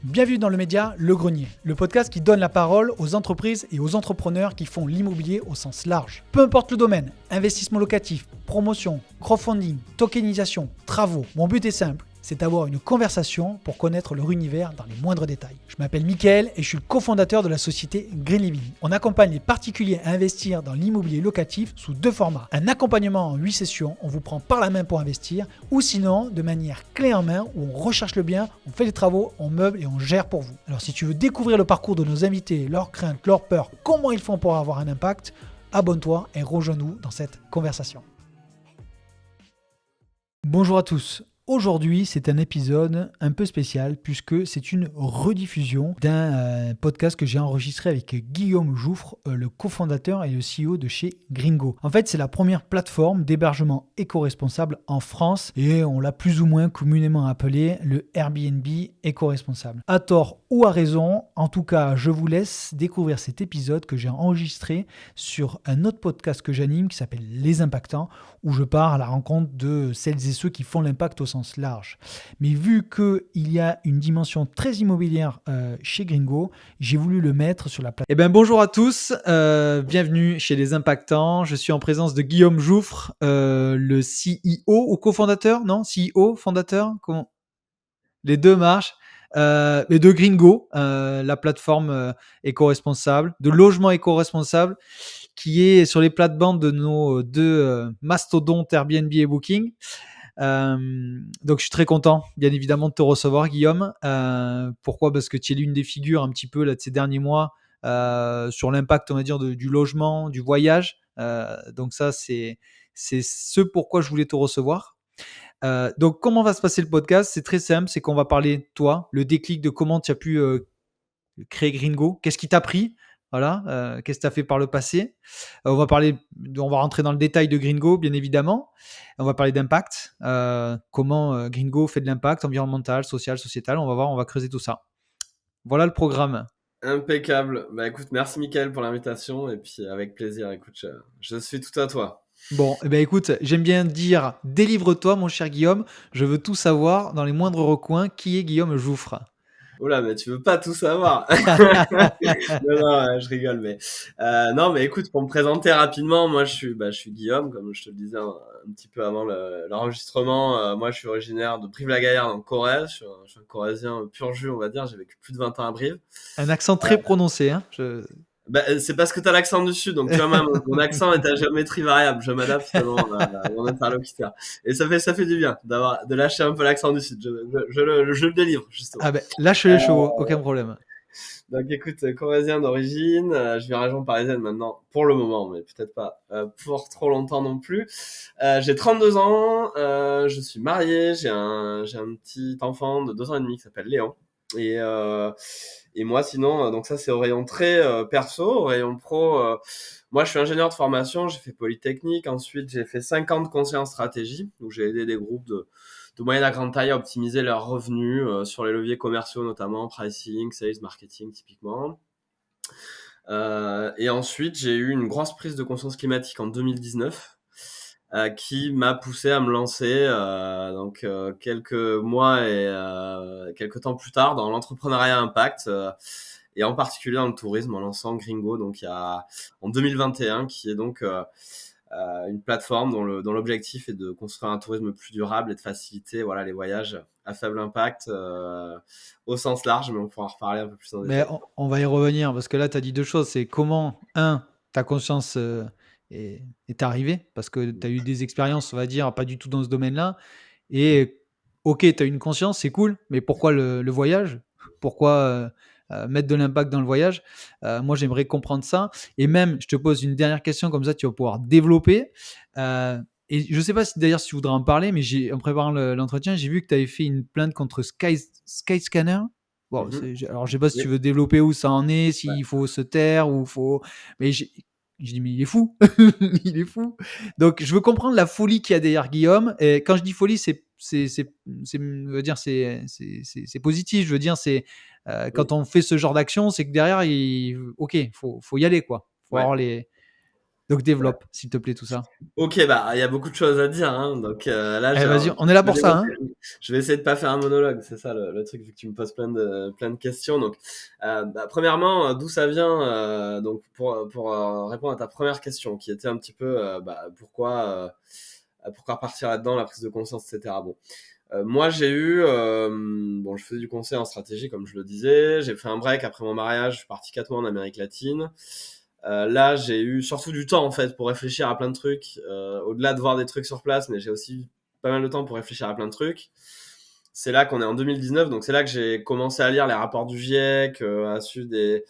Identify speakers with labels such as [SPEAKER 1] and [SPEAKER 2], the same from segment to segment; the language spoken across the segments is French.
[SPEAKER 1] Bienvenue dans le média Le Grenier, le podcast qui donne la parole aux entreprises et aux entrepreneurs qui font l'immobilier au sens large. Peu importe le domaine, investissement locatif, promotion, crowdfunding, tokenisation, travaux, mon but est simple, c'est d'avoir une conversation pour connaître leur univers dans les moindres détails. Je m'appelle Mickaël et je suis le cofondateur de la société Green Living. On accompagne les particuliers à investir dans l'immobilier locatif sous deux formats. Un accompagnement en 8 sessions, on vous prend par la main pour investir, ou sinon de manière clé en main où on recherche le bien, on fait les travaux, on meuble et on gère pour vous. Alors si tu veux découvrir le parcours de nos invités, leurs craintes, leurs peurs, comment ils font pour avoir un impact, abonne-toi et rejoins-nous dans cette conversation. Bonjour à tous. Aujourd'hui, c'est un épisode un peu spécial puisque c'est une rediffusion d'un podcast que j'ai enregistré avec Guillaume Jouffre, le cofondateur et le CEO de chez Gringo. En fait, c'est la première plateforme d'hébergement éco-responsable en France et on l'a plus ou moins communément appelé le Airbnb éco-responsable. À tort ou à raison, en tout cas, je vous laisse découvrir cet épisode que j'ai enregistré sur un autre podcast que j'anime qui s'appelle Les Impactants, où je pars à la rencontre de celles et ceux qui font l'impact au sens large. Mais vu qu'il y a une dimension très immobilière chez Gringo, j'ai voulu le mettre sur la plateforme. Eh bien, bonjour à tous, bienvenue chez Les Impactants. Je suis en présence de Guillaume Jouffre, le CEO ou cofondateur, non CEO, fondateur, comment les deux marchent. Et de Gringo, la plateforme éco-responsable, de logement éco-responsable, qui est sur les plates-bandes de nos deux mastodontes Airbnb et Booking. Donc je suis très content, bien évidemment, de te recevoir, Guillaume. Pourquoi ? Parce que tu es l'une des figures un petit peu là, de ces derniers mois sur l'impact, on va dire, du logement, du voyage. Donc ça, c'est ce pourquoi je voulais te recevoir. Donc, comment va se passer le podcast ? C'est très simple, c'est qu'on va parler de toi, le déclic de comment tu as pu créer Gringo, qu'est-ce qui t'a pris, voilà, qu'est-ce que tu as fait par le passé. On va rentrer dans le détail de Gringo, bien évidemment. On va parler d'impact, comment Gringo fait de l'impact environnemental, social, sociétal. On va voir, on va creuser tout ça. Voilà le programme.
[SPEAKER 2] Impeccable. Bah écoute, merci Mickaël pour l'invitation et puis avec plaisir. Écoute, je suis tout à toi.
[SPEAKER 1] Bon, eh ben écoute, j'aime bien dire délivre-toi, mon cher Guillaume. Je veux tout savoir dans les moindres recoins. Qui est Guillaume Jouffre ?
[SPEAKER 2] Oula, mais tu veux pas tout savoir. Non, je rigole, mais non, mais écoute, pour me présenter rapidement, moi je suis Guillaume, comme je te le disais un petit peu avant l'enregistrement. Moi, je suis originaire de Brive-la-Gaillarde en Corrèze. Je suis un Corrézien pur jus, on va dire. J'ai vécu plus de 20 ans à Brive.
[SPEAKER 1] Un accent très prononcé, hein.
[SPEAKER 2] C'est parce que t'as l'accent du sud, donc tu vois, mon accent est à géométrie variable. Je m'adapte selon mon interlocuteur. Et ça fait du bien de lâcher un peu l'accent du sud. Je le délivre, justement.
[SPEAKER 1] Ah ben, lâche les chevaux, aucun problème.
[SPEAKER 2] Donc écoute, corrézien d'origine, je vis en région parisienne maintenant, pour le moment, mais peut-être pas pour trop longtemps non plus. J'ai 32 ans, je suis marié, j'ai un petit enfant de 2 ans et demi qui s'appelle Léon. Et moi sinon, donc ça c'est au rayon très perso, au rayon pro. Moi je suis ingénieur de formation, j'ai fait Polytechnique, ensuite j'ai fait 5 ans de conseiller en stratégie, où j'ai aidé des groupes de moyenne à grande taille à optimiser leurs revenus sur les leviers commerciaux, notamment pricing, sales, marketing typiquement. Et ensuite, j'ai eu une grosse prise de conscience climatique en 2019 qui m'a poussé à me lancer donc quelques mois et quelques temps plus tard dans l'entrepreneuriat impact et en particulier dans le tourisme en lançant Gringo donc en 2021 qui est donc une plateforme dont l'objectif est de construire un tourisme plus durable et de faciliter voilà, les voyages à faible impact au sens large, mais on pourra en reparler un peu plus en
[SPEAKER 1] Mais
[SPEAKER 2] détail.
[SPEAKER 1] on va y revenir parce que là, tu as dit deux choses. C'est comment, ta conscience est arrivée parce que tu as eu des expériences, on va dire, pas du tout dans ce domaine-là. Et ok, tu as une conscience, c'est cool, mais pourquoi le voyage ? Pourquoi mettre de l'impact dans le voyage ? Moi, j'aimerais comprendre ça. Et même, je te pose une dernière question, comme ça, tu vas pouvoir développer. Et je ne sais pas si d'ailleurs si tu voudrais en parler, mais en préparant l'entretien, j'ai vu que tu avais fait une plainte contre Skyscanner. Bon, alors je sais pas si
[SPEAKER 2] Oui.
[SPEAKER 1] tu veux développer où ça en est, s'il
[SPEAKER 2] Ouais.
[SPEAKER 1] faut se taire ou faut. Mais j'ai dit mais il est fou, il est fou. Donc je veux comprendre la folie qu'il y a derrière Guillaume. Et quand je dis folie, je veux dire c'est positif. Je veux dire c'est
[SPEAKER 2] Oui.
[SPEAKER 1] quand on fait ce genre d'action, c'est que derrière, ok, faut y aller quoi. Faut
[SPEAKER 2] Ouais.
[SPEAKER 1] avoir les. Donc développe, s'il te plaît, tout ça.
[SPEAKER 2] Ok, bah il y a beaucoup de choses à dire, hein. Donc là,
[SPEAKER 1] Eh, vas-y, on est là pour ça, hein.
[SPEAKER 2] je vais essayer de pas faire un monologue, c'est ça le truc, vu que tu me poses plein de questions. Donc, premièrement, d'où ça vient donc pour répondre à ta première question, qui était un petit peu pourquoi partir là-dedans, la prise de conscience, etc. Bon, moi j'ai eu je faisais du conseil en stratégie, comme je le disais. J'ai fait un break après mon mariage, je suis parti 4 mois en Amérique latine. Là, j'ai eu surtout du temps en fait pour réfléchir à plein de trucs, au-delà de voir des trucs sur place, mais j'ai aussi pas mal de temps pour réfléchir à plein de trucs. C'est là qu'on est en 2019, donc c'est là que j'ai commencé à lire les rapports du GIEC, à suivre des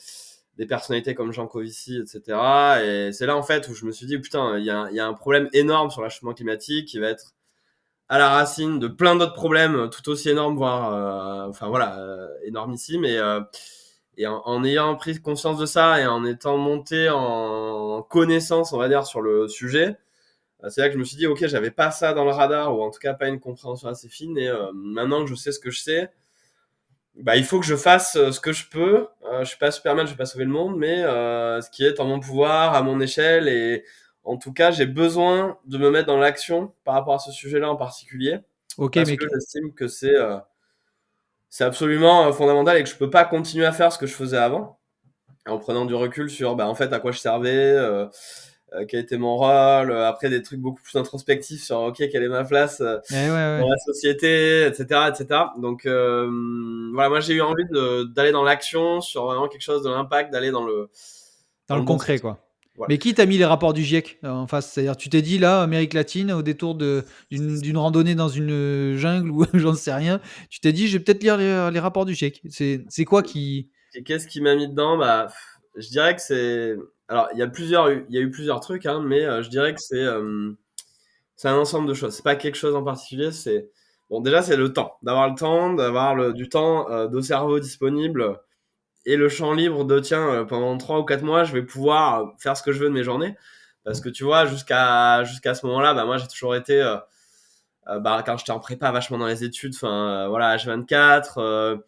[SPEAKER 2] personnalités comme Jean Covici, etc. Et c'est là en fait où je me suis dit putain, il y a un problème énorme sur l'achèvement climatique qui va être à la racine de plein d'autres problèmes tout aussi énormes, voire énormissimes. Et en ayant pris conscience de ça et en étant monté en connaissance, on va dire, sur le sujet, c'est là que je me suis dit, ok, j'avais pas ça dans le radar, ou en tout cas pas une compréhension assez fine, et maintenant que je sais ce que je sais, bah, il faut que je fasse ce que je peux. Je suis pas Superman, je vais pas sauver le monde, mais ce qui est en mon pouvoir, à mon échelle, et en tout cas, j'ai besoin de me mettre dans l'action par rapport à ce sujet-là en particulier,
[SPEAKER 1] Ok,
[SPEAKER 2] parce
[SPEAKER 1] mais
[SPEAKER 2] que j'estime que c'est absolument fondamental et que je peux pas continuer à faire ce que je faisais avant, en prenant du recul sur en fait à quoi je servais, quel était mon rôle, après des trucs beaucoup plus introspectifs sur ok quelle est ma place
[SPEAKER 1] ouais.
[SPEAKER 2] dans la société, etc., etc. Donc voilà, moi j'ai eu envie d'aller dans l'action sur vraiment quelque chose de l'impact, d'aller
[SPEAKER 1] Dans le
[SPEAKER 2] dans le bon
[SPEAKER 1] concret,
[SPEAKER 2] sens.
[SPEAKER 1] quoi.
[SPEAKER 2] Voilà.
[SPEAKER 1] Mais qui t'a mis les rapports du GIEC en face? C'est-à-dire, tu t'es dit là, Amérique latine, au détour d'une randonnée dans une jungle ou j'en sais rien, tu t'es dit, je vais peut-être lire les rapports du GIEC. C'est quoi qui.
[SPEAKER 2] Et qu'est-ce qui m'a mis dedans? Bah, je dirais que c'est. Alors, il y a eu plusieurs trucs, hein, mais je dirais que c'est un ensemble de choses. C'est pas quelque chose en particulier. C'est bon, déjà, c'est le temps, d'avoir le temps, du temps de cerveau disponible et le champ libre de tiens, pendant 3 ou 4 mois, je vais pouvoir faire ce que je veux de mes journées. Parce que tu vois, jusqu'à ce moment-là, bah, moi, j'ai toujours été quand j'étais en prépa, vachement dans les études, enfin voilà, H24.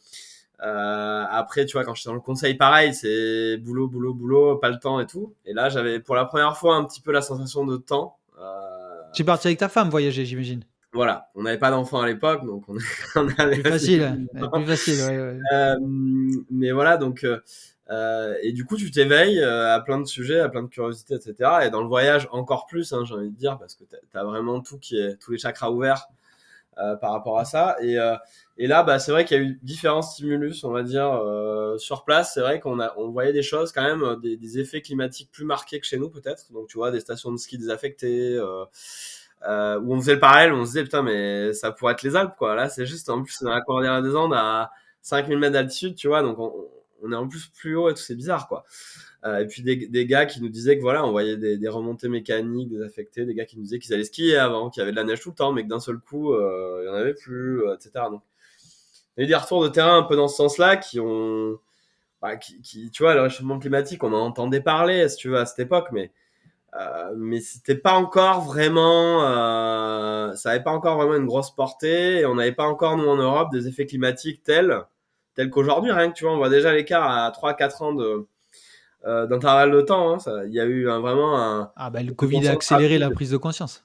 [SPEAKER 2] Après, tu vois, quand j'étais dans le conseil, pareil, c'est boulot, boulot, boulot, pas le temps et tout. Et là, j'avais pour la première fois un petit peu la sensation de temps.
[SPEAKER 1] Tu es parti avec ta femme voyager, j'imagine.
[SPEAKER 2] Voilà, on n'avait pas d'enfant à l'époque, donc on avait
[SPEAKER 1] Plus
[SPEAKER 2] assez
[SPEAKER 1] facile,
[SPEAKER 2] peu
[SPEAKER 1] hein.
[SPEAKER 2] de
[SPEAKER 1] Ouais,
[SPEAKER 2] temps.
[SPEAKER 1] plus facile, ouais.
[SPEAKER 2] Euh, mais voilà, donc et du coup, tu t'éveilles à plein de sujets, à plein de curiosités, etc. Et dans le voyage, encore plus, hein, j'ai envie de dire, parce que t'as vraiment tous les chakras ouverts par rapport à ça. Et là, bah, c'est vrai qu'il y a eu différents stimulus, on va dire, sur place. C'est vrai on voyait des choses quand même, des effets climatiques plus marqués que chez nous peut-être. Donc tu vois, des stations de ski désaffectées, où on faisait le parallèle, on se disait putain mais ça pourrait être les Alpes quoi. Là c'est juste en plus c'est dans la cordillère des Andes à 5000 mètres d'altitude, tu vois, donc on est en plus plus haut et tout, c'est bizarre quoi. Et puis des gars qui nous disaient que voilà, on voyait des remontées mécaniques désaffectées, des gars qui nous disaient qu'ils allaient skier avant, qu'il y avait de la neige tout le temps, mais que d'un seul coup, il y en avait plus, etc. Donc, il y a eu des retours de terrain un peu dans ce sens-là tu vois, le réchauffement climatique, on en entendait parler, si tu veux, à cette époque, mais c'était pas encore vraiment, ça avait pas encore vraiment une grosse portée, et on n'avait pas encore, nous, en Europe, des effets climatiques tels qu'aujourd'hui, rien que, tu vois, on voit déjà l'écart à 3 4 ans d'intervalle de temps. Hein, il y a eu vraiment
[SPEAKER 1] Ah, bah, le
[SPEAKER 2] une prise de
[SPEAKER 1] Covid a
[SPEAKER 2] conscience
[SPEAKER 1] accéléré la
[SPEAKER 2] rapide.
[SPEAKER 1] prise de conscience.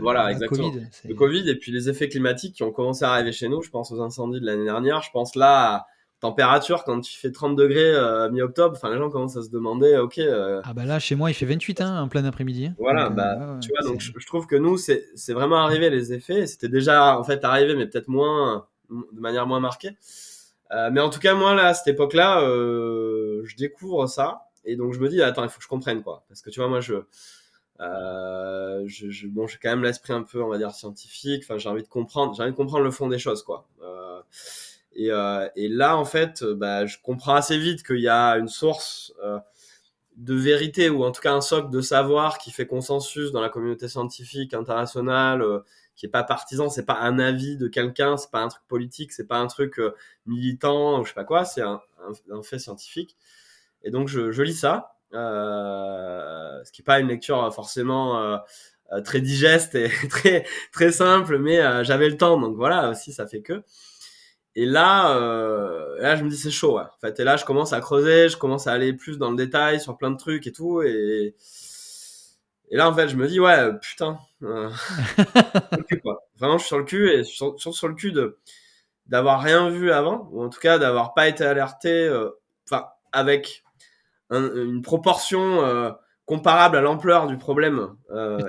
[SPEAKER 2] Voilà,
[SPEAKER 1] La
[SPEAKER 2] exactement.
[SPEAKER 1] Covid,
[SPEAKER 2] Le
[SPEAKER 1] c'est.
[SPEAKER 2] Covid et puis les effets climatiques qui ont commencé à arriver chez nous. Je pense aux incendies de l'année dernière. Je pense là à température quand il fait 30 degrés mi-octobre. Enfin, les gens commencent à se demander, ok,
[SPEAKER 1] Ah, bah là, chez moi, il fait 28, hein, en plein après-midi, hein.
[SPEAKER 2] voilà,
[SPEAKER 1] Donc,
[SPEAKER 2] bah,
[SPEAKER 1] ouais,
[SPEAKER 2] tu vois, donc
[SPEAKER 1] c'est.
[SPEAKER 2] je trouve que nous, c'est vraiment arrivé les effets. Et c'était déjà en fait arrivé, mais peut-être moins, de manière moins marquée. Mais en tout cas, moi, là, à cette époque-là, je découvre ça. Et donc, je me dis, attends, il faut que je comprenne, quoi. Parce que tu vois, moi, j'ai quand même l'esprit un peu, on va dire, scientifique. Enfin, j'ai envie de comprendre le fond des choses, quoi. Et là, en fait, bah, je comprends assez vite qu'il y a une source de vérité, ou en tout cas un socle de savoir qui fait consensus dans la communauté scientifique internationale, qui est pas partisan, c'est pas un avis de quelqu'un, c'est pas un truc politique, c'est pas un truc militant, ou je sais pas quoi, c'est un fait scientifique. Et donc je lis ça, ce qui est pas une lecture forcément très digeste et très simple, mais j'avais le temps, donc voilà aussi ça fait que. Et là, je me dis c'est chaud. Ouais. En fait, et là, je commence à creuser, je commence à aller plus dans le détail sur plein de trucs et tout, Et là, en fait, je me dis, ouais, putain, sur le cul, quoi. Vraiment, je suis sur le cul et sur le cul d'avoir rien vu avant, ou en tout cas d'avoir pas été alerté, avec une proportion comparable à l'ampleur du problème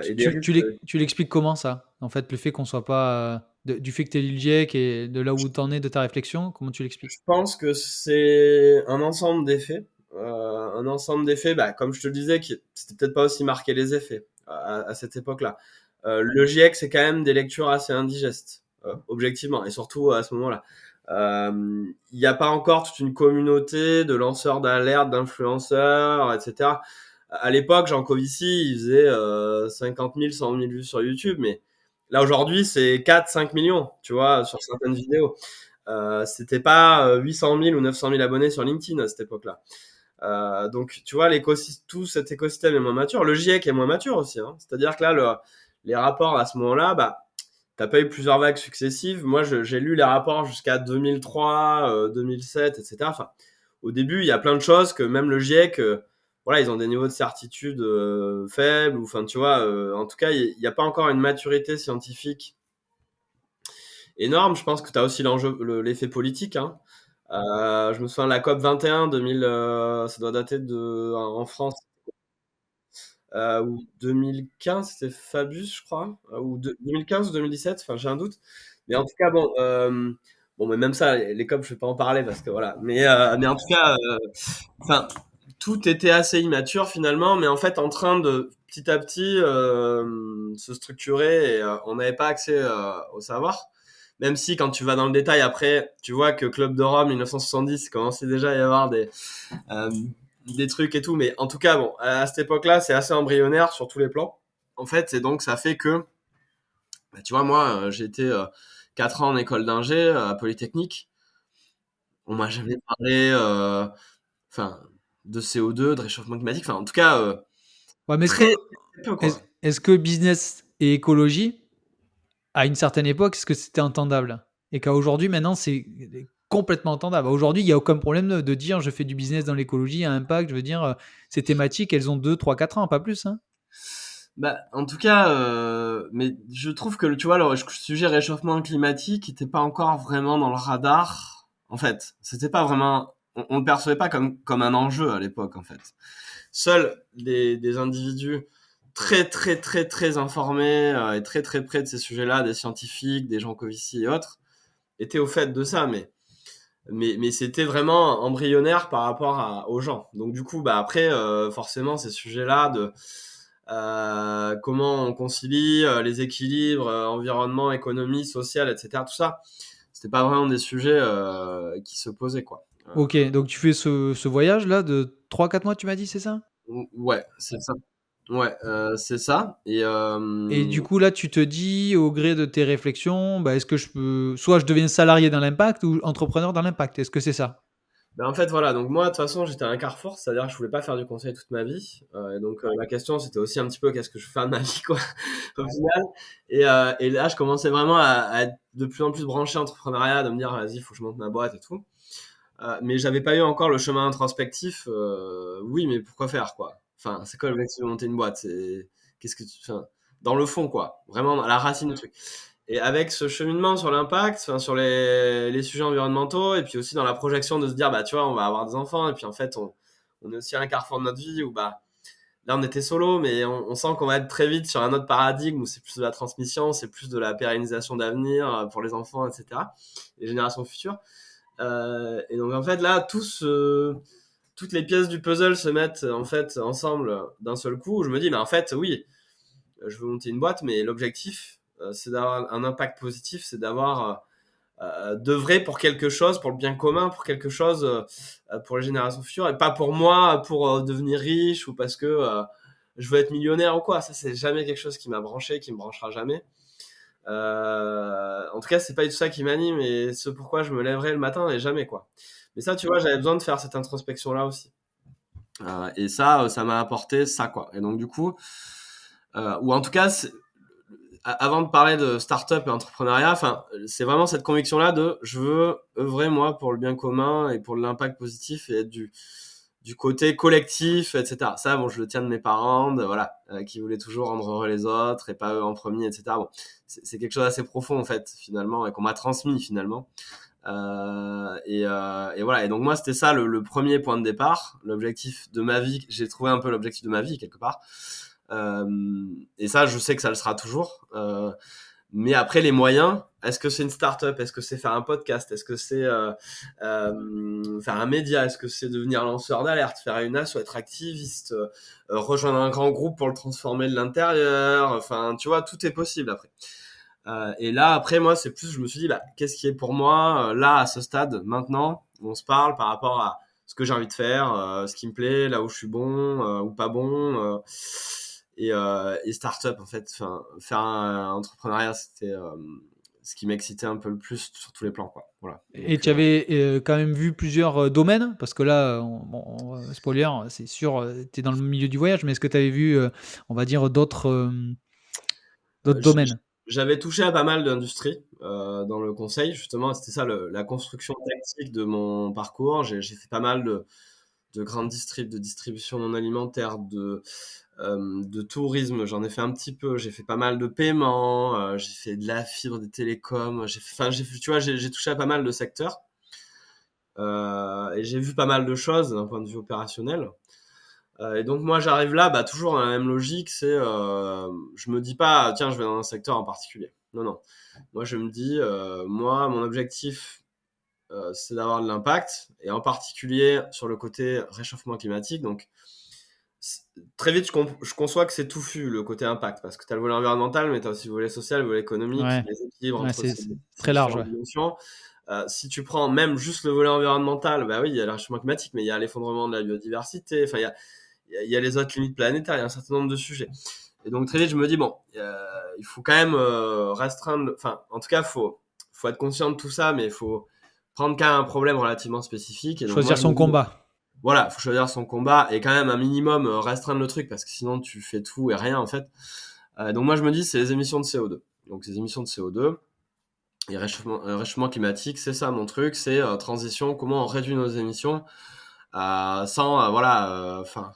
[SPEAKER 2] et des risques.
[SPEAKER 1] Tu l'expliques comment ça? En fait, le fait qu'on soit pas, du fait que tu es le GIEC et de là où tu en es de ta réflexion, comment tu l'expliques?
[SPEAKER 2] Je pense que c'est un ensemble d'effets. Un ensemble d'effets, bah, comme je te le disais, qui c'était peut-être pas aussi marqué les effets à cette époque-là. Le GIEC, c'est quand même des lectures assez indigestes, objectivement, et surtout à ce moment-là. Il n'y a pas encore toute une communauté de lanceurs d'alerte, d'influenceurs, etc. À l'époque, Jean Covici, il faisait 50 000, 100 000 vues sur YouTube, mais là aujourd'hui, c'est 4-5 millions, tu vois, sur certaines vidéos. C'était pas 800 000 ou 900 000 abonnés sur LinkedIn à cette époque-là. Donc, tu vois, tout cet écosystème est moins mature. Le GIEC est moins mature aussi. Hein. C'est-à-dire que là, les rapports à ce moment-là, bah, t'as pas eu plusieurs vagues successives. Moi, j'ai lu les rapports jusqu'à 2003, 2007, etc. Enfin, au début, il y a plein de choses que même le GIEC, voilà, ils ont des niveaux de certitude faibles. Ou, enfin, tu vois, en tout cas, il n'y a pas encore une maturité scientifique énorme. Je pense que tu as aussi l'effet politique. Hein. Je me souviens de la COP 21, 2000, ça doit dater en France, ou 2015, c'était Fabius, je crois, ou 2015 ou 2017, enfin j'ai un doute. Mais en tout cas, bon, mais même ça, les COP, je vais pas en parler parce que voilà. Mais en tout cas, enfin, tout était assez immature finalement, mais en fait en train de petit à petit se structurer et on n'avait pas accès au savoir. Même si quand tu vas dans le détail après, tu vois que Club de Rome 1970 il commençait déjà à y avoir euh, des trucs et tout. Mais en tout cas, bon, à cette époque-là, c'est assez embryonnaire sur tous les plans. En fait, et donc ça fait que, bah, tu vois, moi, j'ai été 4 ans en école d'ingé à Polytechnique. On m'a jamais parlé, enfin, de CO2, de réchauffement climatique. Enfin, en tout cas,
[SPEAKER 1] Ouais, mais
[SPEAKER 2] très peu, quoi.
[SPEAKER 1] est-ce que business et écologie, à une certaine époque, est-ce que c'était entendable? Et qu'à aujourd'hui, maintenant, c'est complètement entendable. Aujourd'hui, il y a aucun problème de dire: «Je fais du business dans l'écologie à impact». Je veux dire, ces thématiques, elles ont 2, 3, 4 ans, pas plus, hein?
[SPEAKER 2] Bah, en tout cas, mais je trouve que tu vois, le sujet réchauffement climatique était pas encore vraiment dans le radar. En fait, c'était pas vraiment, on le percevait pas comme un enjeu à l'époque, en fait. Seuls des individus très très très très informés et très très près de ces sujets-là, des scientifiques, des gens Covici et autres, étaient au fait de ça, mais c'était vraiment embryonnaire par rapport aux gens. Donc du coup, bah après, forcément, ces sujets-là de comment on concilie les équilibres, environnement, économie, sociale, etc. Tout ça, c'était pas vraiment des sujets qui se posaient, quoi.
[SPEAKER 1] OK, donc tu fais ce voyage-là de 3, 4 mois, tu m'as dit, c'est ça?
[SPEAKER 2] Ouais, c'est ça. Ouais, c'est ça.
[SPEAKER 1] Et du coup, là, tu te dis, au gré de tes réflexions, bah, est-ce que je peux soit je deviens salarié dans l'impact ou entrepreneur dans l'impact? Est-ce que c'est ça?
[SPEAKER 2] Ben, en fait, voilà. Donc moi, de toute façon, j'étais à un carrefour, c'est-à-dire que je voulais pas faire du conseil toute ma vie. Et donc la question, c'était aussi un petit peu qu'est-ce que je fais de ma vie, quoi, au final. Et là, je commençais vraiment à être de plus en plus branché entrepreneuriat, de me dire, vas-y, il faut que je monte ma boîte et tout. Mais j'avais pas eu encore le chemin introspectif. Oui, mais pourquoi faire, quoi? Enfin, c'est quoi l'objectif de monter une boîte? C'est qu'est-ce que tu, enfin, dans le fond, quoi, vraiment à la racine du truc. Et avec ce cheminement sur l'impact, enfin, sur les sujets environnementaux, et puis aussi dans la projection de se dire, bah, tu vois, on va avoir des enfants, et puis en fait, on est aussi à un carrefour de notre vie où, bah, là, on était solo, mais on sent qu'on va être très vite sur un autre paradigme où c'est plus de la transmission, c'est plus de la pérennisation d'avenir pour les enfants, etc., les générations futures. Et donc, en fait, là, toutes les pièces du puzzle se mettent en fait ensemble d'un seul coup. Où je me dis, mais en fait, oui, je veux monter une boîte, mais l'objectif, c'est d'avoir un impact positif, c'est d'œuvrer pour quelque chose, pour le bien commun, pour quelque chose pour les générations futures, et pas pour moi, pour devenir riche ou parce que je veux être millionnaire ou quoi. Ça, c'est jamais quelque chose qui m'a branché, qui me branchera jamais. En tout cas, c'est pas du tout ça qui m'anime et ce pourquoi je me lèverai le matin et jamais, quoi. Mais ça, tu vois, j'avais besoin de faire cette introspection-là aussi. Et ça, ça m'a apporté ça, quoi. Et donc, du coup, ou en tout cas, avant de parler de start-up et entrepreneuriat, enfin, c'est vraiment cette conviction-là de je veux œuvrer, moi, pour le bien commun et pour l'impact positif et être du côté collectif, etc. Ça, bon, je le tiens de mes parents, voilà, qui voulaient toujours rendre heureux les autres et pas eux en premier, etc. Bon, c'est quelque chose d'assez profond en fait, finalement, et qu'on m'a transmis finalement. Et voilà. Et donc moi, c'était ça le premier point de départ, l'objectif de ma vie. J'ai trouvé un peu l'objectif de ma vie quelque part. Et ça, je sais que ça le sera toujours. Mais après, les moyens, est-ce que c'est une start-up? Est-ce que c'est faire un podcast? Est-ce que c'est faire un média? Est-ce que c'est devenir lanceur d'alerte, faire une asso, être activiste, rejoindre un grand groupe pour le transformer de l'intérieur? Enfin, tu vois, tout est possible après. Et là, après, moi, c'est plus, je me suis dit, bah, qu'est-ce qui est pour moi, là, à ce stade, maintenant, où on se parle par rapport à ce que j'ai envie de faire, ce qui me plaît, là où je suis bon ou pas bon, et start-up, en fait. Enfin, faire un entrepreneuriat, c'était ce qui m'excitait un peu le plus sur tous les plans, quoi. Voilà.
[SPEAKER 1] Et
[SPEAKER 2] Donc,
[SPEAKER 1] tu avais quand même vu plusieurs domaines, parce que là, spoiler, c'est sûr, tu es dans le milieu du voyage, mais est-ce que tu avais vu, on va dire, d'autres domaines?
[SPEAKER 2] j'avais touché à pas mal d'industries dans le conseil, justement. C'était ça, la construction tactique de mon parcours. J'ai fait pas mal de grandes de distribution non alimentaire, de tourisme, j'en ai fait un petit peu. J'ai fait pas mal de paiements, j'ai fait de la fibre, des télécoms. Tu vois, j'ai touché à pas mal de secteurs et j'ai vu pas mal de choses d'un point de vue opérationnel. Et donc moi j'arrive là, bah, toujours dans la même logique, c'est je me dis pas tiens je vais dans un secteur en particulier. Non non. Moi je me dis moi mon objectif c'est d'avoir de l'impact et en particulier sur le côté réchauffement climatique. Donc très vite je conçois que c'est touffu le côté impact parce que tu as le volet environnemental mais tu as aussi le volet social, le volet économique,
[SPEAKER 1] Ouais,
[SPEAKER 2] les équilibres
[SPEAKER 1] ouais,
[SPEAKER 2] entre
[SPEAKER 1] c'est
[SPEAKER 2] ces
[SPEAKER 1] très large,
[SPEAKER 2] différentes
[SPEAKER 1] ouais.
[SPEAKER 2] dimensions. Si tu prends même juste le volet environnemental, bah oui, il y a le réchauffement climatique, mais il y a l'effondrement de la biodiversité, enfin il y a les autres limites planétaires, il y a un certain nombre de sujets. Et donc très vite, je me dis, bon, il faut quand même restreindre, enfin, en tout cas, faut être conscient de tout ça, mais il faut prendre quand même un problème relativement spécifique. Et donc moi,
[SPEAKER 1] Choisir
[SPEAKER 2] je me
[SPEAKER 1] son
[SPEAKER 2] dis, bon,
[SPEAKER 1] combat.
[SPEAKER 2] voilà, faut choisir son combat et quand même un minimum restreindre le truc, parce que sinon tu fais tout et rien, en fait. Donc moi, je me dis, c'est les émissions de CO2. Donc ces émissions de CO2, et réchauffement climatique, c'est ça mon truc, c'est transition, comment on réduit nos émissions sans enfin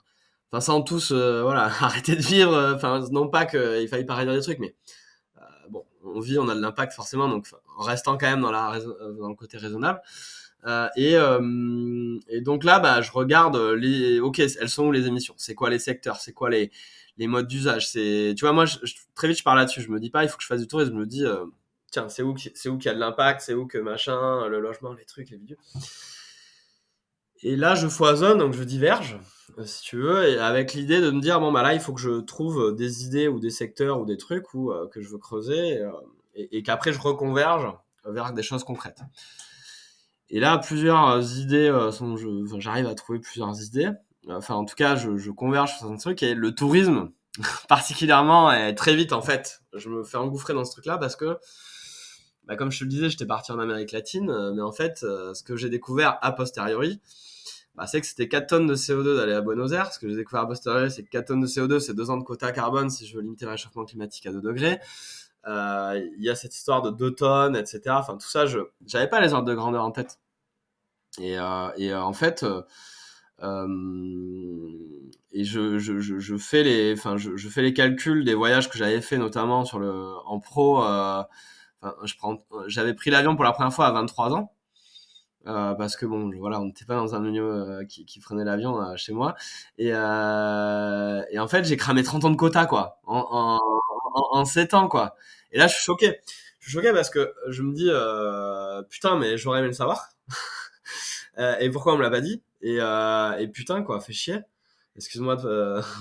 [SPEAKER 2] sans tous voilà arrêter de vivre, enfin non pas qu'il faille pas réduire des trucs, mais bon, on vit, on a de l'impact forcément, donc en restant quand même dans le côté raisonnable. Et donc là, bah, je regarde ok, elles sont où les émissions, c'est quoi les secteurs, c'est quoi les modes d'usage, c'est, tu vois, moi très vite je pars là-dessus, je me dis pas il faut que je fasse du tourisme, je me dis tiens, c'est où qu'il y a de l'impact, c'est où que machin, le logement, les trucs, les bidules. Et là, je foisonne, donc je diverge, si tu veux, et avec l'idée de me dire, bon, bah là, il faut que je trouve des idées ou des secteurs ou des trucs que je veux creuser et qu'après, je reconverge vers des choses concrètes. Et là, plusieurs idées j'arrive à trouver plusieurs idées. Enfin, en tout cas, je converge sur un truc et le tourisme, particulièrement, est très vite, en fait. Je me fais engouffrer dans ce truc-là parce que, bah, comme je te le disais, j'étais parti en Amérique latine, mais en fait, ce que j'ai découvert a posteriori, bah, c'est que c'était 4 tonnes de CO2 d'aller à Buenos Aires. Ce que j'ai découvert à posteriori, c'est que 4 tonnes de CO2, c'est 2 ans de quota carbone si je veux limiter le réchauffement climatique à 2 degrés. Il y a cette histoire de 2 tonnes, etc. Enfin, tout ça, j'avais pas les ordres de grandeur en tête. En fait, et je fais je fais les calculs des voyages que j'avais fait, notamment en pro. J'avais pris l'avion pour la première fois à 23 ans. Parce que bon, voilà, on n'était pas dans un milieu qui prenait l'avion chez moi. Et en fait, j'ai cramé 30 ans de quota, quoi, en 7 ans, quoi. Et là, je suis choqué. Je suis choqué parce que je me dis, putain, mais j'aurais aimé le savoir. Et pourquoi on me l'a pas dit? Et putain, quoi, fait chier. Excuse-moi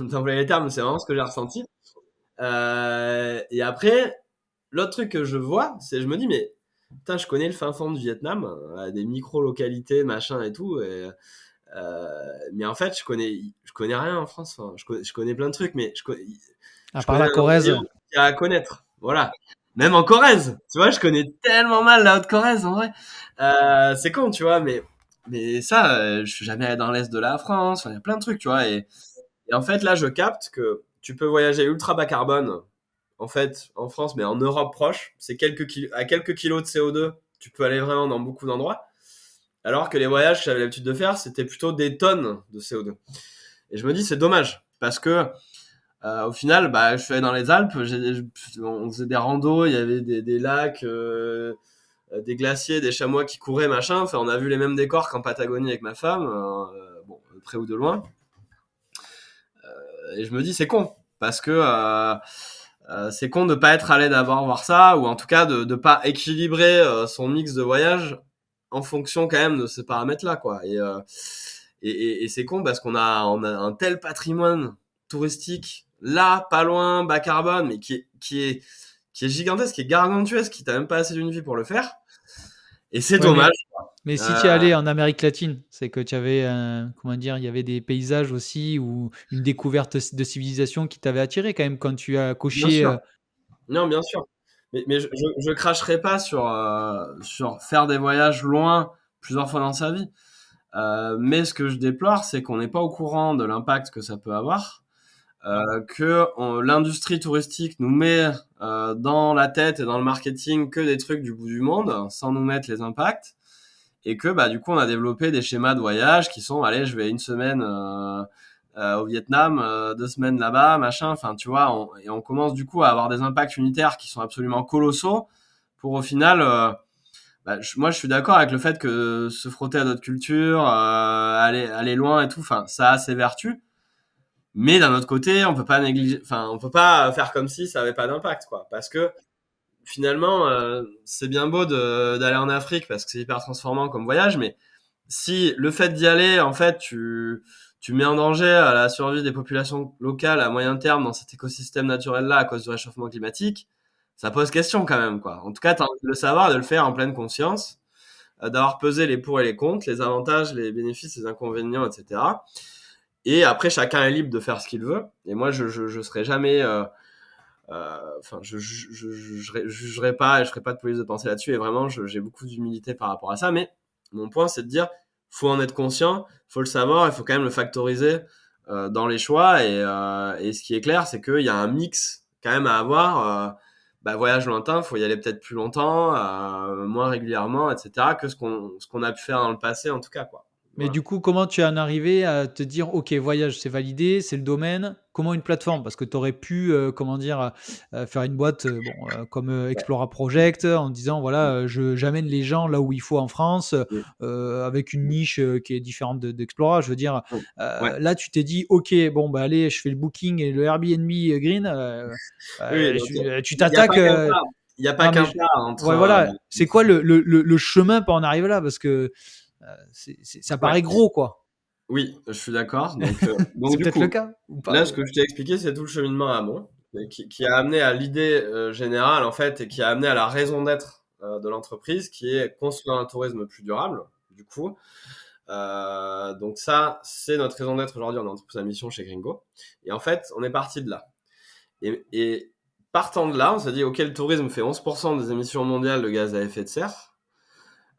[SPEAKER 2] d'employer les termes, mais c'est vraiment ce que j'ai ressenti. Et après, l'autre truc que je vois, c'est je me dis, mais putain, je connais le fin fond du Vietnam, des micro-localités, machin et tout. Mais en fait, je connais rien en France. Enfin, je connais plein de trucs, mais
[SPEAKER 1] À
[SPEAKER 2] je
[SPEAKER 1] part
[SPEAKER 2] connais
[SPEAKER 1] la
[SPEAKER 2] un embryon
[SPEAKER 1] Corrèze.
[SPEAKER 2] qu'il y a à connaître. Voilà. Même en Corrèze, tu vois, je connais tellement mal la Haute-Corrèze, en vrai. C'est con, tu vois, mais ça, je suis jamais allé dans l'Est de la France. Enfin, il y a plein de trucs, tu vois. Et en fait, là, je capte que tu peux voyager ultra bas carbone, en fait, en France, mais en Europe proche. C'est à quelques kilos de CO2, tu peux aller vraiment dans beaucoup d'endroits. Alors que les voyages que j'avais l'habitude de faire, c'était plutôt des tonnes de CO2. Et je me dis, c'est dommage, parce que au final, bah, je suis allé dans les Alpes, on faisait des randos, il y avait des lacs, des glaciers, des chamois qui couraient, machin. Enfin, on a vu les mêmes décors qu'en Patagonie avec ma femme, bon, de près ou de loin. Et je me dis, c'est con, parce que c'est con de pas être allé d'abord voir ça, ou en tout cas de pas équilibrer son mix de voyage en fonction quand même de ces paramètres-là, quoi. Et c'est con parce on a un tel patrimoine touristique là, pas loin, bas carbone, mais qui est gigantesque, qui est gargantuesque, qui t'a même pas assez d'une vie pour le faire. Et c'est
[SPEAKER 1] Ouais,
[SPEAKER 2] dommage.
[SPEAKER 1] mais si tu es
[SPEAKER 2] Euh,
[SPEAKER 1] allé en Amérique latine, c'est que tu avais, comment dire, il y avait des paysages aussi ou une découverte de civilisation qui t'avait attiré quand même quand tu as
[SPEAKER 2] Bien
[SPEAKER 1] coché.
[SPEAKER 2] sûr. Non, bien sûr. Mais je cracherai pas sur faire des voyages loin plusieurs fois dans sa vie. Mais ce que je déplore, c'est qu'on n'est pas au courant de l'impact que ça peut avoir, l'industrie touristique nous met dans la tête et dans le marketing que des trucs du bout du monde, sans nous mettre les impacts, et que bah du coup on a développé des schémas de voyage qui sont, allez, je vais une semaine au Vietnam, 2 semaines là-bas, machin. Enfin, tu vois, et on commence du coup à avoir des impacts unitaires qui sont absolument colossaux pour au final bah, moi, je suis d'accord avec le fait que se frotter à d'autres cultures, aller loin et tout, enfin, ça a ses vertus. Mais d'un autre côté, on peut pas négliger, enfin, on peut pas faire comme si ça avait pas d'impact, quoi. Parce que finalement, c'est bien beau d'aller en Afrique parce que c'est hyper transformant comme voyage, mais si le fait d'y aller, en fait, tu mets en danger la survie des populations locales à moyen terme dans cet écosystème naturel-là à cause du réchauffement climatique, ça pose question quand même, quoi. En tout cas, t'as envie de le savoir et de le faire en pleine conscience, d'avoir pesé les pour et les contre, les avantages, les bénéfices, les inconvénients, etc. Et après, chacun est libre de faire ce qu'il veut. Et moi, je serai jamais, enfin, je jugerai pas et je ferai pas de police de pensée là-dessus. Et vraiment, j'ai beaucoup d'humilité par rapport à ça. Mais mon point, c'est de dire, faut en être conscient, faut le savoir, il faut quand même le factoriser dans les choix. Et ce qui est clair, c'est qu'il y a un mix quand même à avoir. Bah, voyage lointain, faut y aller peut-être plus longtemps, moins régulièrement, etc. que ce qu'on a pu faire dans le passé, en tout cas, quoi.
[SPEAKER 1] Mais
[SPEAKER 2] Voilà.
[SPEAKER 1] du coup, comment tu en es arrivé à te dire: «OK, voyage, c'est validé, c'est le domaine». Comment une plateforme? Parce que tu aurais pu, comment dire, faire une boîte, comme,
[SPEAKER 2] Ouais.
[SPEAKER 1] Explora Project, en disant: «Voilà, j'amène les gens là où il faut en France»,
[SPEAKER 2] Mm.
[SPEAKER 1] avec une niche, qui est différente d'Explora. Je veux dire,
[SPEAKER 2] Mm. Ouais.
[SPEAKER 1] là, tu t'es dit: «OK, bon, bah, allez, je fais le Booking et le Airbnb, green»,
[SPEAKER 2] Oui, donc
[SPEAKER 1] tu
[SPEAKER 2] il y a
[SPEAKER 1] t'attaques,
[SPEAKER 2] pas qu'un pas. Il y a pas
[SPEAKER 1] non, mais
[SPEAKER 2] qu'un
[SPEAKER 1] je
[SPEAKER 2] pas entre.
[SPEAKER 1] ouais, voilà. C'est quoi le chemin pour en arriver là? Parce que, ça
[SPEAKER 2] Ouais.
[SPEAKER 1] paraît gros, quoi.
[SPEAKER 2] Oui, je suis d'accord. Donc
[SPEAKER 1] C'est
[SPEAKER 2] du
[SPEAKER 1] peut-être le
[SPEAKER 2] coup,
[SPEAKER 1] cas ou pas,
[SPEAKER 2] là, ce
[SPEAKER 1] mais
[SPEAKER 2] que je t'ai expliqué, c'est tout le cheminement amont, et qui a amené à l'idée générale, en fait, et qui a amené à la raison d'être de l'entreprise, qui est construire un tourisme plus durable. Du coup, donc ça, c'est notre raison d'être aujourd'hui. On est entreprise à mission chez Gringo. Et en fait, on est parti de là. Et partant de là, on s'est dit, OK, le tourisme fait 11% des émissions mondiales de gaz à effet de serre.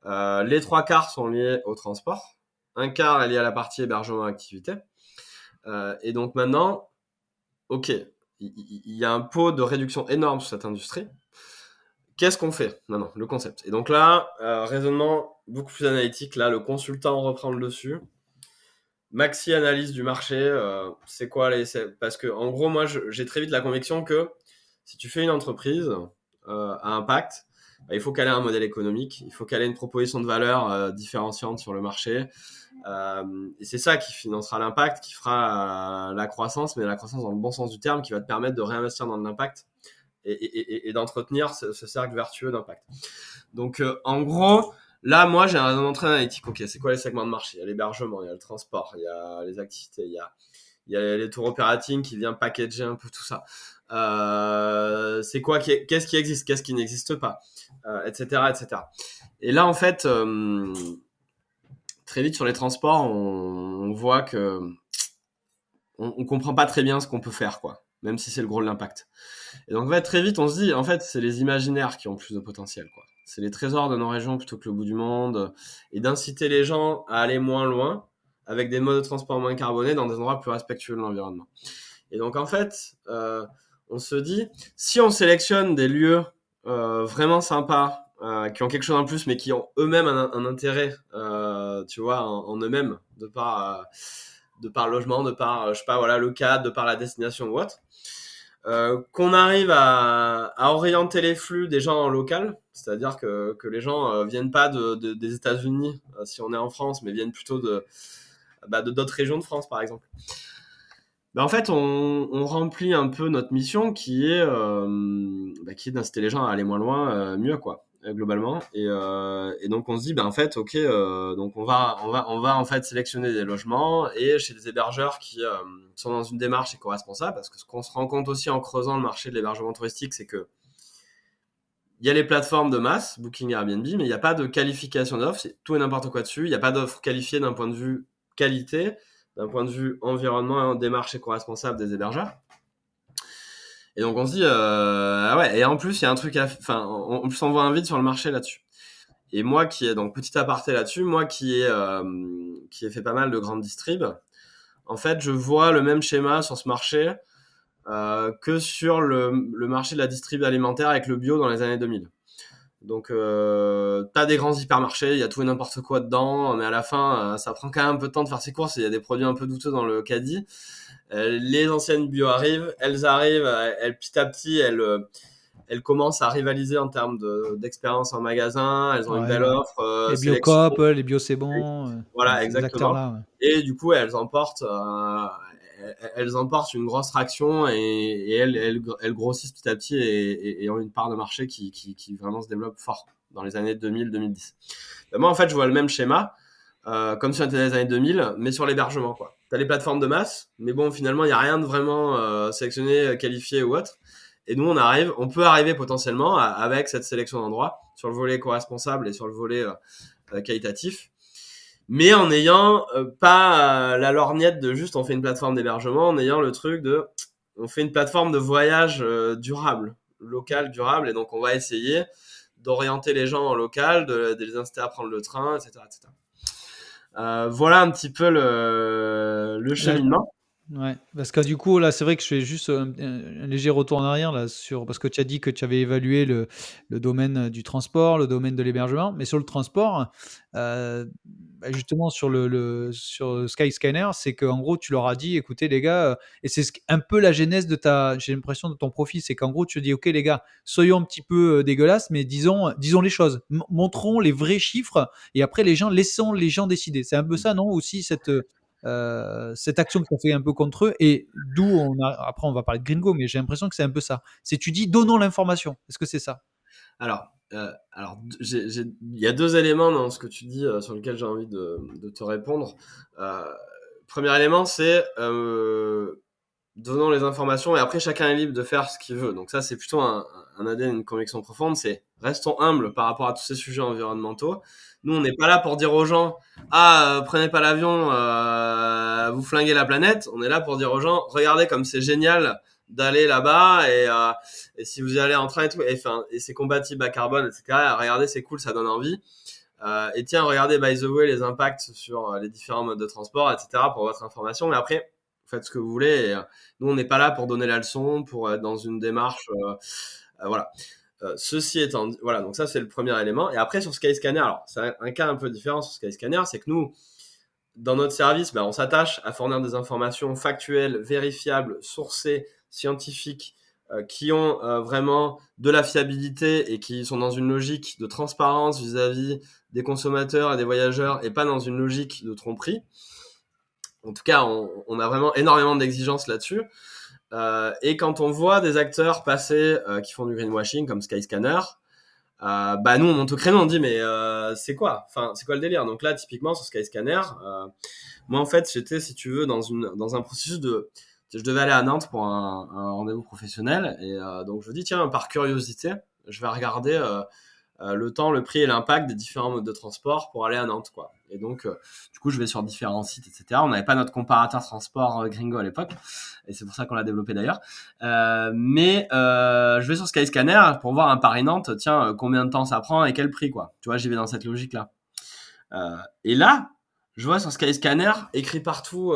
[SPEAKER 2] Les 3 quarts sont liés au transport. Un quart est lié à la partie hébergement activité. Et donc maintenant, OK, il y a un pot de réduction énorme sur cette industrie. Qu'est-ce qu'on fait maintenant? Le concept. Et donc là, raisonnement beaucoup plus analytique. Là, le consultant reprend le dessus. Maxi analyse du marché. C'est quoi Parce que en gros, moi, j'ai très vite la conviction que si tu fais une entreprise à impact, bah, il faut qu'elle ait un modèle économique. Il faut qu'elle ait une proposition de valeur différenciante sur le marché. Et c'est ça qui financera l'impact, qui fera la croissance, mais la croissance dans le bon sens du terme, qui va te permettre de réinvestir dans de l'impact et d'entretenir ce cercle vertueux d'impact. Donc, en gros, là, moi, j'ai un raisonnement très analytique. Ok, c'est quoi les segments de marché? Il y a l'hébergement, il y a le transport, il y a les activités, il y a les tours operating qui vient packager un peu tout ça. C'est quoi qu'est-ce qui existe, qu'est-ce qui n'existe pas, etc., etc. Et là, en fait, très vite sur les transports, on voit que on comprend pas très bien ce qu'on peut faire, quoi, même si c'est le gros de l'impact. Et donc, en fait, très vite, on se dit, en fait, c'est les imaginaires qui ont plus de potentiel, quoi. C'est les trésors de nos régions plutôt que le bout du monde, et d'inciter les gens à aller moins loin avec des modes de transport moins carbonés dans des endroits plus respectueux de l'environnement. Et donc, en fait, on se dit, si on sélectionne des lieux vraiment sympas, qui ont quelque chose en plus, mais qui ont eux-mêmes un intérêt tu vois, en eux-mêmes, de par le logement, de par, je sais pas, voilà, le cadre, de par la destination ou autre. Qu'on arrive à orienter les flux des gens en local, c'est-à-dire que les gens viennent pas des États-Unis si on est en France, mais viennent plutôt de d'autres régions de France, par exemple. En fait, on remplit un peu notre mission qui est d'inciter les gens à aller moins loin, mieux quoi, globalement. Et donc on se dit, en fait, ok, donc on va en fait sélectionner des logements et chez des hébergeurs qui sont dans une démarche éco-responsable, parce que ce qu'on se rend compte aussi en creusant le marché de l'hébergement touristique, c'est que il y a les plateformes de masse, Booking, Airbnb, mais il n'y a pas de qualification d'offres, c'est tout et n'importe quoi dessus. Il n'y a pas d'offre qualifiée d'un point de vue qualité, d'un point de vue environnement et démarche éco-responsable des hébergeurs. Et donc on se dit, ah ouais, et en plus il y a un truc en plus on voit un vide sur le marché là-dessus. Et moi qui ai, donc petit aparté là-dessus, moi qui ai fait pas mal de grandes distribs, en fait je vois le même schéma sur ce marché que sur le marché de la distrib alimentaire avec le bio dans les années 2000. Donc t'as des grands hypermarchés, il y a tout et n'importe quoi dedans, mais à la fin ça prend quand même un peu de temps de faire ses courses, il y a des produits un peu douteux dans le caddie. Les anciennes bio arrivent, elles petit à petit elles commencent à rivaliser en termes d'expérience en magasin, elles ont une belle offre,
[SPEAKER 1] les
[SPEAKER 2] sélection.
[SPEAKER 1] Biocoop, les Bio c'est bon,
[SPEAKER 2] Voilà,
[SPEAKER 1] ces
[SPEAKER 2] exactement.
[SPEAKER 1] acteurs-là. Ouais.
[SPEAKER 2] Et du coup elles emportent une grosse traction et elles grossissent petit à petit et ont une part de marché qui vraiment se développe fort dans les années 2000-2010. Moi, en fait, je vois le même schéma, comme sur les années 2000, mais sur l'hébergement, quoi. T'as les plateformes de masse, mais bon, finalement, il n'y a rien de vraiment sélectionné, qualifié ou autre. Et nous, on peut arriver potentiellement avec cette sélection d'endroits sur le volet éco-responsable et sur le volet qualitatif, mais en ayant pas la lorgnette de juste on fait une plateforme d'hébergement, en ayant le truc de on fait une plateforme de voyage durable, local, durable, et donc on va essayer d'orienter les gens en local, de les inciter à prendre le train, etc. Voilà un petit peu le cheminement.
[SPEAKER 1] Ouais, parce que du coup, là, c'est vrai que je fais juste un léger retour en arrière là, parce que tu as dit que tu avais évalué le domaine du transport, le domaine de l'hébergement, mais sur le transport, justement sur Skyscanner, c'est qu'en gros, tu leur as dit, écoutez les gars, et c'est un peu la genèse j'ai l'impression de ton profil, c'est qu'en gros, tu dis, ok les gars, soyons un petit peu dégueulasses, mais disons les choses, montrons les vrais chiffres, et après laissons les gens décider. C'est un peu ça, non, aussi cette action que tu as fait un peu contre eux, et après on va parler de Gringo, mais j'ai l'impression que c'est un peu ça. C'est tu dis donnons l'information. Est-ce que c'est ça?
[SPEAKER 2] Alors, il y a deux éléments dans ce que tu dis sur lesquels j'ai envie de te répondre. Premier élément, c'est donnons les informations et après chacun est libre de faire ce qu'il veut. Donc ça, c'est plutôt un ADN, une conviction profonde, c'est restons humbles par rapport à tous ces sujets environnementaux. Nous, on n'est pas là pour dire aux gens prenez pas l'avion, vous flinguez la planète. On est là pour dire aux gens regardez comme c'est génial d'aller là-bas et si vous y allez en train et tout, et c'est compatible à carbone, etc. Regardez, c'est cool, ça donne envie. Et tiens, regardez by the way les impacts sur les différents modes de transport, etc. pour votre information. Mais après, faites ce que vous voulez. Et, nous, on n'est pas là pour donner la leçon, pour être dans une démarche. Voilà. Ceci étant dit, voilà, donc ça c'est le premier élément. Et après sur Skyscanner, alors c'est un cas un peu différent sur Skyscanner, c'est que nous, dans notre service, on s'attache à fournir des informations factuelles, vérifiables, sourcées, scientifiques, qui ont vraiment de la fiabilité et qui sont dans une logique de transparence vis-à-vis des consommateurs et des voyageurs et pas dans une logique de tromperie. En tout cas, on a vraiment énormément d'exigences là-dessus. Et quand on voit des acteurs passer qui font du greenwashing comme Skyscanner, nous on monte au créneau, on dit mais c'est quoi le délire? Donc là typiquement sur Skyscanner, moi en fait j'étais, si tu veux, dans un processus je devais aller à Nantes pour un rendez-vous professionnel et donc je me dis tiens, par curiosité je vais regarder le temps, le prix et l'impact des différents modes de transport pour aller à Nantes, quoi. Et donc, du coup, je vais sur différents sites, etc. On n'avait pas notre comparateur transport Gringo à l'époque, et c'est pour ça qu'on l'a développé d'ailleurs. Mais je vais sur Skyscanner pour voir un Paris-Nantes, tiens, combien de temps ça prend et quel prix, quoi. Tu vois, j'y vais dans cette logique-là. Et là, je vois sur Skyscanner, écrit partout...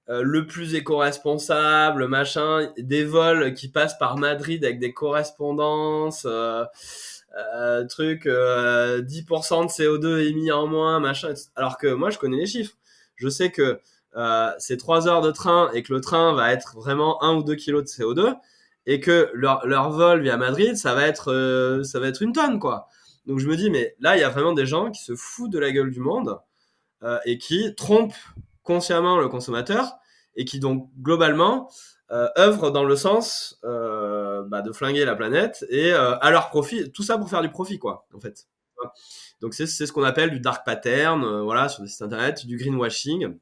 [SPEAKER 2] le plus éco-responsable, machin, des vols qui passent par Madrid avec des correspondances, truc 10% de CO2 émis en moins, machin. Alors que moi, je connais les chiffres. Je sais que c'est 3 heures de train et que le train va être vraiment 1 ou 2 kilos de CO2 et que leur vol via Madrid, ça va être une tonne, quoi. Donc je me dis, mais là, il y a vraiment des gens qui se foutent de la gueule du monde et qui trompent consciemment le consommateur et qui donc globalement œuvrent dans le sens de flinguer la planète et à leur profit, tout ça pour faire du profit, quoi, en fait. Donc c'est ce qu'on appelle du dark pattern, voilà, sur des sites internet, du greenwashing.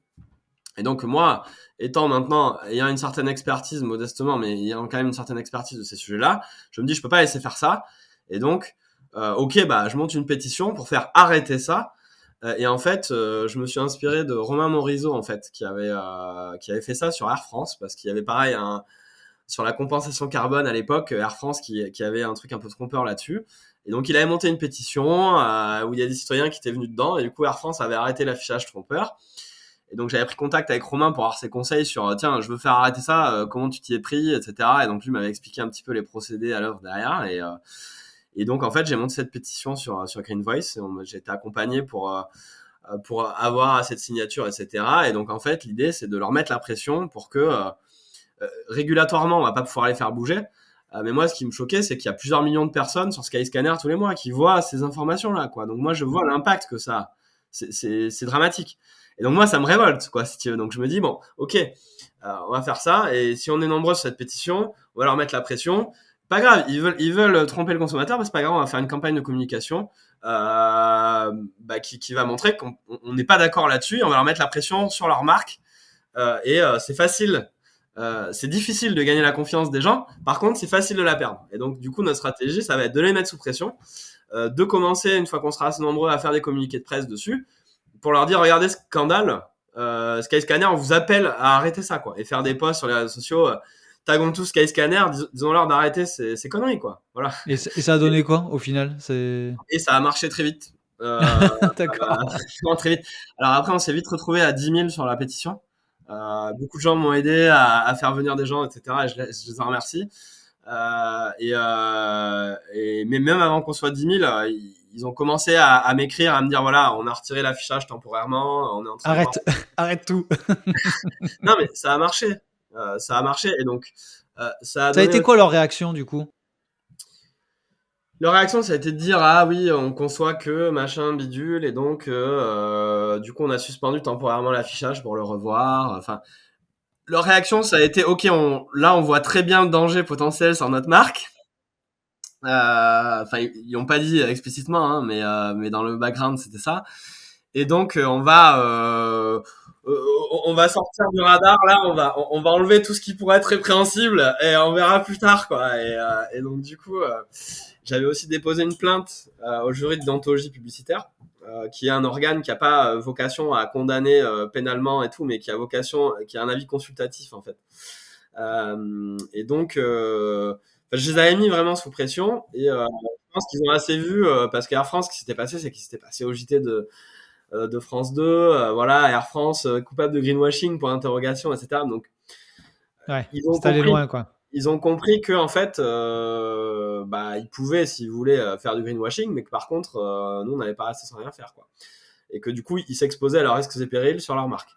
[SPEAKER 2] Et donc moi, ayant une certaine expertise, modestement, mais ayant quand même une certaine expertise de ces sujets-là, je me dis je peux pas laisser faire ça. Et donc, ok, je monte une pétition pour faire arrêter ça. Et en fait, je me suis inspiré de Romain Morizot, en fait, qui avait fait ça sur Air France, parce qu'il y avait pareil sur la compensation carbone à l'époque, Air France qui avait un truc un peu trompeur là-dessus. Et donc il avait monté une pétition où il y a des citoyens qui étaient venus dedans, et du coup Air France avait arrêté l'affichage trompeur. Et donc j'avais pris contact avec Romain pour avoir ses conseils sur tiens, je veux faire arrêter ça, comment tu t'y es pris, etc. Et donc lui m'avait expliqué un petit peu les procédés à l'œuvre derrière. Et donc en fait j'ai monté cette pétition sur Green Voice. J'ai été accompagné pour avoir assez de signatures, etc. Et donc en fait l'idée c'est de leur mettre la pression pour que régulatoirement on va pas pouvoir les faire bouger. Mais moi, ce qui me choquait, c'est qu'il y a plusieurs millions de personnes sur Skyscanner tous les mois qui voient ces informations-là, quoi. Donc moi, je vois l'impact que ça a. C'est dramatique. Et donc moi, ça me révolte, quoi, si tu veux. Donc je me dis, bon, ok, on va faire ça. Et si on est nombreux sur cette pétition, on va leur mettre la pression. Pas grave, ils veulent tromper le consommateur, mais c'est pas grave, on va faire une campagne de communication qui va montrer qu'on n'est pas d'accord là-dessus. On va leur mettre la pression sur leur marque. C'est facile. C'est difficile de gagner la confiance des gens. Par contre, c'est facile de la perdre. Et donc, du coup, notre stratégie, ça va être de les mettre sous pression, de commencer, une fois qu'on sera assez nombreux, à faire des communiqués de presse dessus, pour leur dire, regardez, scandale, Skyscanner, on vous appelle à arrêter ça, quoi. Et faire des posts sur les réseaux sociaux, taguons tous Skyscanner, disons-leur d'arrêter ces conneries, quoi. Voilà.
[SPEAKER 1] Et ça a donné quoi au final?
[SPEAKER 2] Et ça a marché très vite.
[SPEAKER 1] D'accord.
[SPEAKER 2] Vraiment très vite. Alors après, on s'est vite retrouvé à 10 000 sur la pétition. Beaucoup de gens m'ont aidé à faire venir des gens, etc. Et je les en remercie. Mais même avant qu'on soit 10 000, ils ont commencé à m'écrire, à me dire voilà, on a retiré l'affichage temporairement, on est en train de voir.
[SPEAKER 1] Arrête tout.
[SPEAKER 2] Non, mais ça a marché. Ça a marché. Et donc, ça a
[SPEAKER 1] Ça a
[SPEAKER 2] donné.
[SPEAKER 1] été quoi leur réaction du coup?
[SPEAKER 2] Leur réaction, ça a été de dire ah oui, on conçoit que machin bidule, et donc du coup on a suspendu temporairement l'affichage pour le revoir. Enfin, leur réaction, ça a été ok, là on voit très bien le danger potentiel sur notre marque. Enfin, ils n'ont pas dit explicitement, hein, mais dans le background c'était ça. Et donc on va sortir du radar là, on va enlever tout ce qui pourrait être répréhensible et on verra plus tard, quoi. Et donc du coup, j'avais aussi déposé une plainte au jury de déontologie publicitaire, qui est un organe qui n'a pas vocation à condamner pénalement et tout, mais qui a un avis consultatif, en fait. Et donc, je les avais mis vraiment sous pression, et je pense qu'ils ont assez vu, parce qu'Air France, ce qui s'était passé, c'est qu'il s'était passé au JT de France 2, voilà, Air France coupable de greenwashing pour interrogation, etc. Donc,
[SPEAKER 1] Ouais,
[SPEAKER 2] ils
[SPEAKER 1] c'est allé loin quoi.
[SPEAKER 2] ont compris que en fait, ils pouvaient, s'ils voulaient, faire du greenwashing, mais que par contre, nous, on n'allait pas rester sans rien faire, quoi. Et que du coup, ils s'exposaient à leurs risques et périls sur leur marque.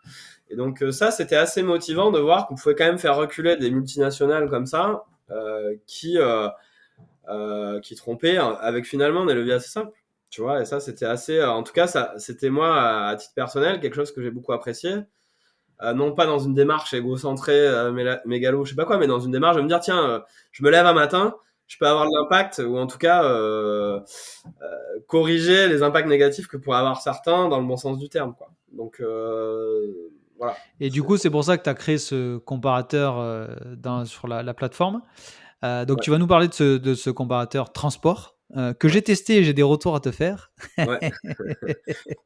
[SPEAKER 2] Et donc ça, c'était assez motivant de voir qu'on pouvait quand même faire reculer des multinationales comme ça, qui trompaient avec finalement des leviers assez simples. Tu vois, et ça, c'était assez. En tout cas, ça, c'était moi, à titre personnel, quelque chose que j'ai beaucoup apprécié. Non pas dans une démarche égocentrée, mégalo, je sais pas quoi, mais dans une démarche de me dire tiens, je me lève un matin, je peux avoir de l'impact, ou en tout cas corriger les impacts négatifs que pourraient avoir certains dans le bon sens du terme, quoi. Donc voilà.
[SPEAKER 1] Et du coup, c'est pour ça que tu as créé ce comparateur sur la plateforme. Donc,
[SPEAKER 2] Ouais.
[SPEAKER 1] tu vas nous parler de ce comparateur transport que j'ai testé et j'ai des retours à te faire.
[SPEAKER 2] Ouais. Il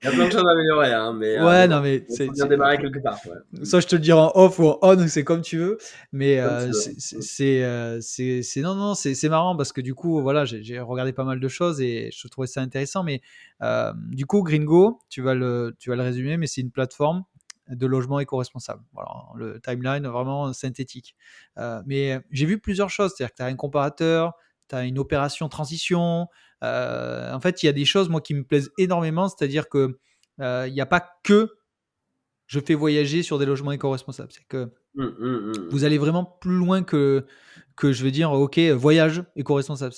[SPEAKER 2] y a plein de choses à améliorer, hein, mais
[SPEAKER 1] Ouais,
[SPEAKER 2] bon,
[SPEAKER 1] non, mais
[SPEAKER 2] il faut bien démarrer quelque part. Ouais.
[SPEAKER 1] ça, je te le dirai en off ou en on, c'est comme tu veux. Mais
[SPEAKER 2] Comme tu veux.
[SPEAKER 1] non, non, c'est marrant parce que du coup, voilà, j'ai regardé pas mal de choses et je trouvais ça intéressant. Mais du coup, Gringo, tu vas le résumer, mais c'est une plateforme de logement éco-responsable. Voilà, le timeline vraiment synthétique. Mais j'ai vu plusieurs choses, c'est-à-dire que tu as un comparateur, tu as une opération transition. En fait, il y a des choses, moi, qui me plaisent énormément. C'est-à-dire que il n'y a pas que je fais voyager sur des logements éco-responsables. C'est que vous allez vraiment plus loin que je veux dire, ok, voyage éco-responsable.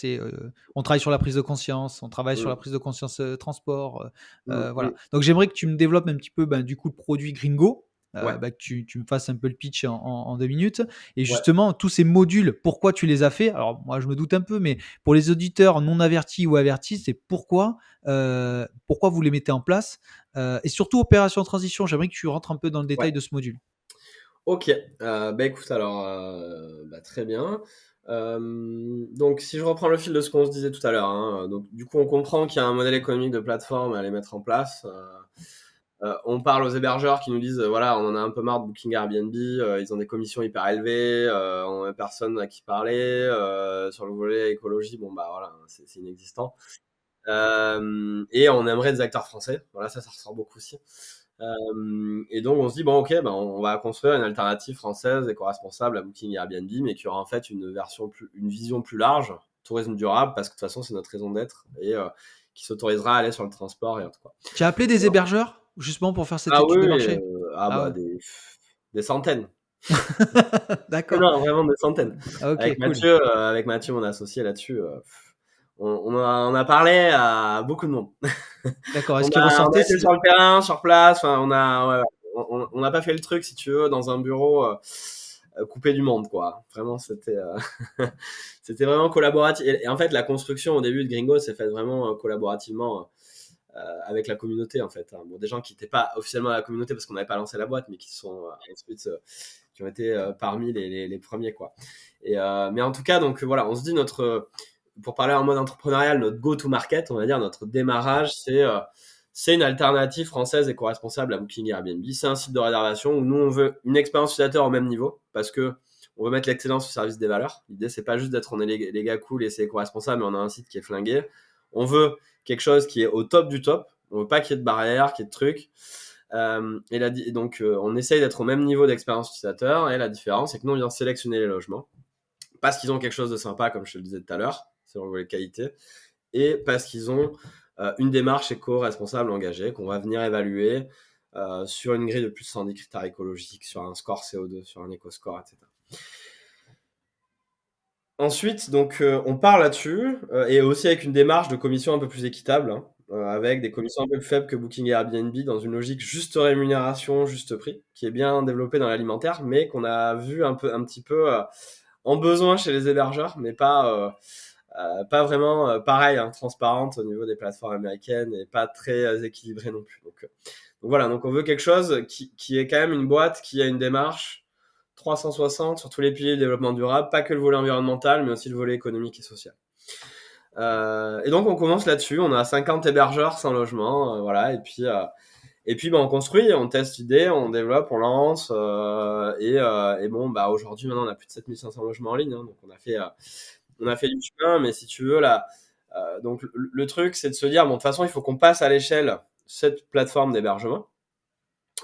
[SPEAKER 1] On travaille sur la prise de conscience, on travaille sur la prise de conscience transport. Voilà. Donc j'aimerais que tu me développes un petit peu du coup le produit Gringo. Que tu me fasses un peu le pitch en 2 minutes. Et justement, tous ces modules, pourquoi tu les as fait? Alors moi, je me doute un peu, mais pour les auditeurs non avertis ou avertis, c'est pourquoi vous les mettez en place. Et surtout, opération transition, j'aimerais que tu rentres un peu dans le détail de ce module.
[SPEAKER 2] Ok, écoute, alors, très bien. Donc, si je reprends le fil de ce qu'on se disait tout à l'heure, hein, donc du coup, on comprend qu'il y a un modèle économique de plateforme à aller mettre en place. On parle aux hébergeurs qui nous disent, voilà, on en a un peu marre de Booking Airbnb, ils ont des commissions hyper élevées, on n'a personne à qui parler, sur le volet écologie, bon bah voilà, c'est inexistant. Et on aimerait des acteurs français, voilà, ça ressort beaucoup aussi. Et donc on se dit bon ok, on va construire une alternative française éco-responsable à Booking et Airbnb, mais qui aura en fait une vision plus large, tourisme durable, parce que de toute façon c'est notre raison d'être, et qui s'autorisera à aller sur le transport et autres, quoi.
[SPEAKER 1] Tu as appelé des hébergeurs justement pour faire cette étude de marché?
[SPEAKER 2] Des centaines.
[SPEAKER 1] D'accord.
[SPEAKER 2] Non, vraiment des centaines.
[SPEAKER 1] Ok,
[SPEAKER 2] Avec Mathieu, mon associé là-dessus, on a parlé à beaucoup de monde.
[SPEAKER 1] D'accord. Est-ce
[SPEAKER 2] On
[SPEAKER 1] qu'ils
[SPEAKER 2] a
[SPEAKER 1] ressortaient
[SPEAKER 2] été sur le terrain, sur place. Enfin, on n'a pas fait le truc, si tu veux, dans un bureau coupé du monde, quoi. Vraiment, c'était vraiment collaboratif. Et en fait, la construction au début de Gringo s'est faite vraiment collaborativement avec la communauté, en fait. Bon, des gens qui n'étaient pas officiellement à la communauté parce qu'on n'avait pas lancé la boîte, mais qui sont ensuite qui ont été parmi les premiers, quoi. Mais en tout cas, donc voilà, on se dit pour parler en mode entrepreneurial, notre go-to-market, on va dire, notre démarrage, c'est une alternative française éco-responsable à Booking et Airbnb. C'est un site de réservation où nous, on veut une expérience utilisateur au même niveau, parce que on veut mettre l'excellence au service des valeurs. L'idée, c'est pas juste on est les gars cool et c'est éco-responsable, mais on a un site qui est flingué. On veut quelque chose qui est au top du top. On veut pas qu'il y ait de barrières, qu'il y ait de trucs. Donc, on essaye d'être au même niveau d'expérience utilisateur. Et la différence, c'est que nous, on vient sélectionner les logements parce qu'ils ont quelque chose de sympa, comme je te le disais tout à l'heure, c'est le volet qualité, et parce qu'ils ont une démarche éco-responsable engagée qu'on va venir évaluer sur une grille de plus de 110 critères écologiques, sur un score CO2, sur un éco-score, etc. Ensuite, donc, on part là-dessus, et aussi avec une démarche de commission un peu plus équitable, hein, avec des commissions un peu plus faibles que Booking et Airbnb, dans une logique juste rémunération, juste prix, qui est bien développée dans l'alimentaire, mais qu'on a vu un petit peu en besoin chez les hébergeurs, mais pas vraiment pareil, hein, transparente au niveau des plateformes américaines, et pas très équilibrée non plus. Donc voilà, donc on veut quelque chose qui est quand même une boîte qui a une démarche 360 sur tous les piliers du développement durable, pas que le volet environnemental, mais aussi le volet économique et social. Et donc on commence là-dessus, on a 50 hébergeurs sans logement, voilà, et puis on construit, on teste l'idée, on développe, on lance, et bon, aujourd'hui maintenant on a plus de 7500 logements en ligne, hein, donc on a fait du chemin, mais si tu veux là, donc le truc c'est de se dire bon, de toute façon il faut qu'on passe à l'échelle cette plateforme d'hébergement,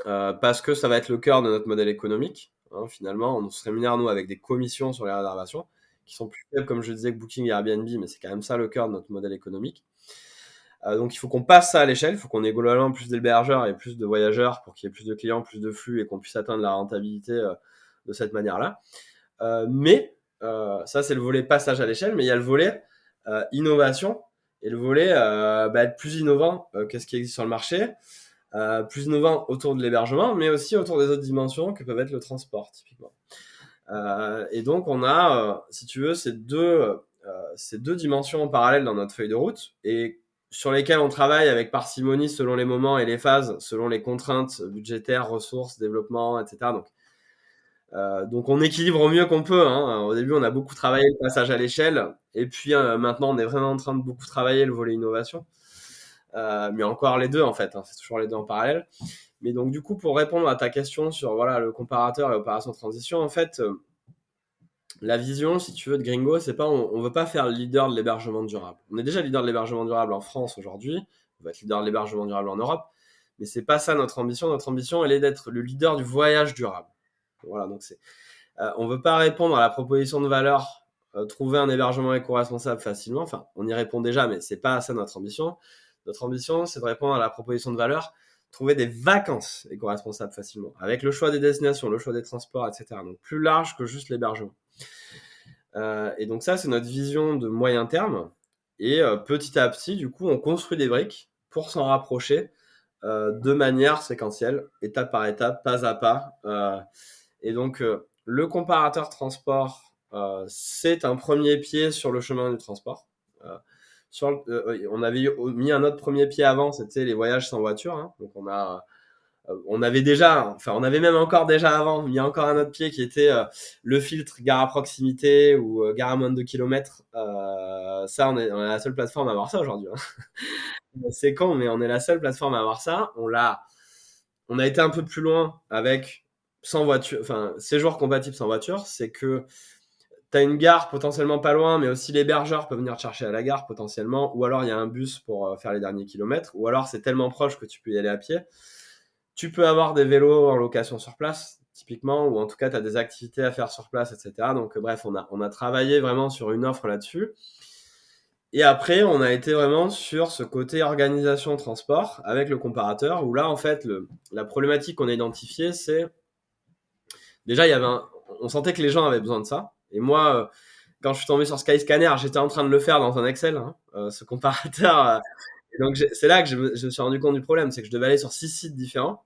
[SPEAKER 2] parce que ça va être le cœur de notre modèle économique. Hein, finalement, on se rémunère, nous, avec des commissions sur les réservations, qui sont plus faibles, comme je disais, que Booking et Airbnb, mais c'est quand même ça le cœur de notre modèle économique. Donc il faut qu'on passe ça à l'échelle, il faut qu'on ait globalement plus d'hébergeurs et plus de voyageurs pour qu'il y ait plus de clients, plus de flux, et qu'on puisse atteindre la rentabilité de cette manière-là. Mais ça, c'est le volet passage à l'échelle, mais il y a le volet innovation, et le volet être plus innovant que ce qui existe sur le marché, plus innovant autour de l'hébergement, mais aussi autour des autres dimensions que peuvent être le transport, typiquement. Et donc, on a, si tu veux, ces deux dimensions en parallèle dans notre feuille de route, et sur lesquelles on travaille avec parcimonie selon les moments et les phases, selon les contraintes budgétaires, ressources, développement, etc. Donc on équilibre au mieux qu'on peut, hein. Au début, on a beaucoup travaillé le passage à l'échelle, et puis maintenant, on est vraiment en train de beaucoup travailler le volet innovation. Mais encore les deux, en fait, hein, c'est toujours les deux en parallèle. Mais donc, du coup, pour répondre à ta question sur voilà, le comparateur et opération transition, en fait, la vision, si tu veux, de Gringo, c'est pas, on veut pas faire le leader de l'hébergement durable. On est déjà leader de l'hébergement durable en France aujourd'hui, on va être leader de l'hébergement durable en Europe, mais c'est pas ça notre ambition. Notre ambition, elle est d'être le leader du voyage durable. Voilà, donc on veut pas répondre à la proposition de valeur trouver un hébergement éco-responsable facilement. Enfin, on y répond déjà, mais c'est pas ça notre ambition. Notre ambition, c'est de répondre à la proposition de valeur, trouver des vacances éco-responsables facilement, avec le choix des destinations, le choix des transports, etc. Donc plus large que juste l'hébergement. Et donc ça, c'est notre vision de moyen terme. Et petit à petit, du coup, on construit des briques pour s'en rapprocher de manière séquentielle, étape par étape, pas à pas. Et donc, le comparateur transport, c'est un premier pied sur le chemin du transport. On avait mis un autre premier pied avant, c'était les voyages sans voiture. Hein. Donc, on avait déjà, enfin, on avait même encore déjà avant, mis encore un autre pied qui était le filtre gare à proximité ou gare à moins de 2 km. Ça, on est la seule plateforme à avoir ça aujourd'hui. Hein. C'est con, mais on est la seule plateforme à avoir ça. On a été un peu plus loin avec sans voiture, enfin, séjour compatible sans voiture. C'est que tu as une gare potentiellement pas loin, mais aussi l'hébergeur peut venir te chercher à la gare potentiellement, ou alors il y a un bus pour faire les derniers kilomètres, ou alors c'est tellement proche que tu peux y aller à pied. Tu peux avoir des vélos en location sur place, typiquement, ou en tout cas, tu as des activités à faire sur place, etc. Donc, bref, on a travaillé vraiment sur une offre là-dessus. Et après, on a été vraiment sur ce côté organisation transport avec le comparateur, où là, en fait, la problématique qu'on a identifiée, c'est déjà, on sentait que les gens avaient besoin de ça. Et moi, quand je suis tombé sur Skyscanner, j'étais en train de le faire dans un Excel, hein, ce comparateur. Et donc, c'est là que je me suis rendu compte du problème, c'est que je devais aller sur 6 sites différents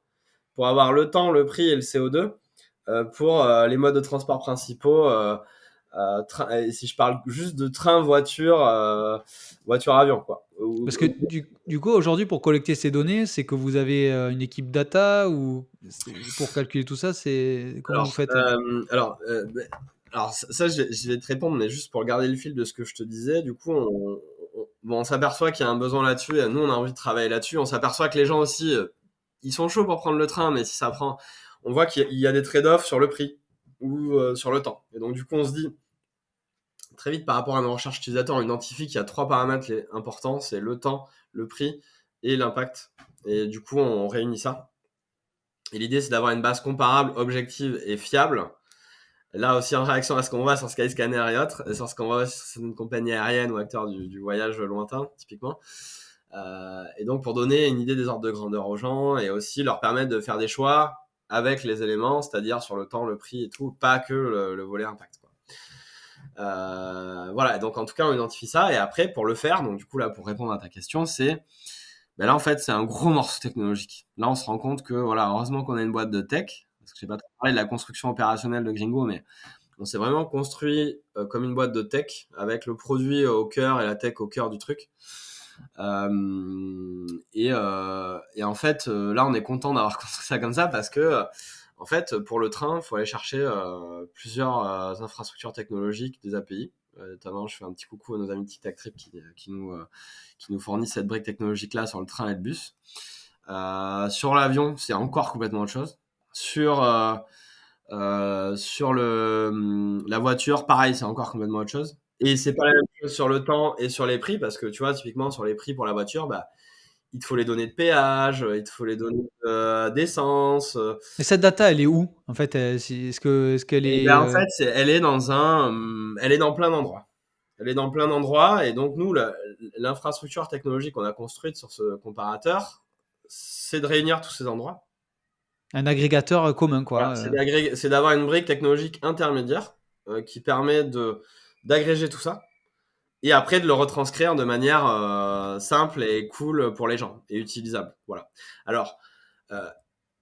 [SPEAKER 2] pour avoir le temps, le prix et le CO2 pour les modes de transport principaux. Et si je parle juste de train, voiture, voiture, avion, quoi.
[SPEAKER 1] Parce que du coup, aujourd'hui, pour collecter ces données, c'est que vous avez une équipe data ou pour calculer tout ça, c'est comment vous faites?
[SPEAKER 2] Alors ça, je vais te répondre, mais juste pour garder le fil de ce que je te disais, du coup, on s'aperçoit qu'il y a un besoin là-dessus, et nous, on a envie de travailler là-dessus. On s'aperçoit que les gens aussi, ils sont chauds pour prendre le train, mais si ça prend, on voit qu'il y a des trade-offs sur le prix ou sur le temps. Et donc, du coup, on se dit, très vite, par rapport à nos recherches utilisateurs, on identifie qu'il y a 3 paramètres importants, c'est le temps, le prix et l'impact. Et du coup, on réunit ça. Et l'idée, c'est d'avoir une base comparable, objective et fiable. Là aussi, en réaction à ce qu'on voit sur Skyscanner et autres, et sur ce qu'on voit sur une compagnie aérienne ou acteur du voyage lointain, typiquement. Et donc, pour donner une idée des ordres de grandeur aux gens et aussi leur permettre de faire des choix avec les éléments, c'est-à-dire sur le temps, le prix et tout, pas que le volet impact, quoi. Voilà, donc en tout cas, on identifie ça. Et après, pour le faire, donc du coup, là, pour répondre à ta question, là, en fait, c'est un gros morceau technologique. Là, on se rend compte que, voilà, heureusement qu'on a une boîte de tech, parce que je n'ai pas trop parlé de la construction opérationnelle de Gringo, mais on s'est vraiment construit comme une boîte de tech, avec le produit au cœur et la tech au cœur du truc. Et en fait, là, on est content d'avoir construit ça comme ça, parce que, en fait, pour le train, il faut aller chercher plusieurs infrastructures technologiques, des API. Notamment, je fais un petit coucou à nos amis de Tic Tac Trip qui nous fournissent cette brique technologique-là sur le train et le bus. Sur l'avion, c'est encore complètement autre chose. Sur la voiture, pareil, c'est encore complètement autre chose. Et c'est pas la même chose sur le temps et sur les prix, parce que tu vois, typiquement, sur les prix pour la voiture, bah, il te faut les données de péage, il te faut les données d'essence.
[SPEAKER 1] Et cette data, elle est où en fait? Est-ce qu'elle
[SPEAKER 2] Et
[SPEAKER 1] est
[SPEAKER 2] ben en fait, elle est elle est dans plein d'endroits. Elle est dans plein d'endroits, et donc nous, l'infrastructure technologique qu'on a construite sur ce comparateur, c'est de réunir tous ces endroits.
[SPEAKER 1] un agrégateur commun,
[SPEAKER 2] Voilà,
[SPEAKER 1] quoi?
[SPEAKER 2] c'est d'avoir une brique technologique intermédiaire qui permet d'agréger tout ça et après de le retranscrire de manière simple et cool pour les gens et utilisable. Voilà. Alors, euh,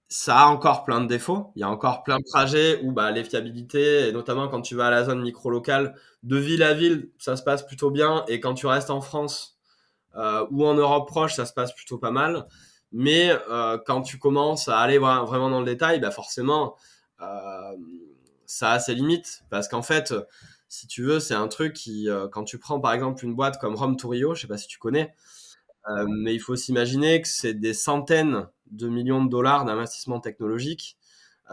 [SPEAKER 2] ça a encore plein de défauts. Il y a encore plein de trajets où bah, les fiabilités, et notamment quand tu vas à la zone micro-locale, de ville à ville, ça se passe plutôt bien. Et quand tu restes en France ou en Europe proche, ça se passe plutôt pas mal. Mais quand tu commences à aller vraiment dans le détail, bah forcément, euh, ça a ses limites. Parce qu'en fait, si tu veux, c'est un truc qui, quand tu prends par exemple une boîte comme Rome to Rio, je sais pas si tu connais, mais il faut s'imaginer que c'est des centaines de millions de dollars d'investissement technologique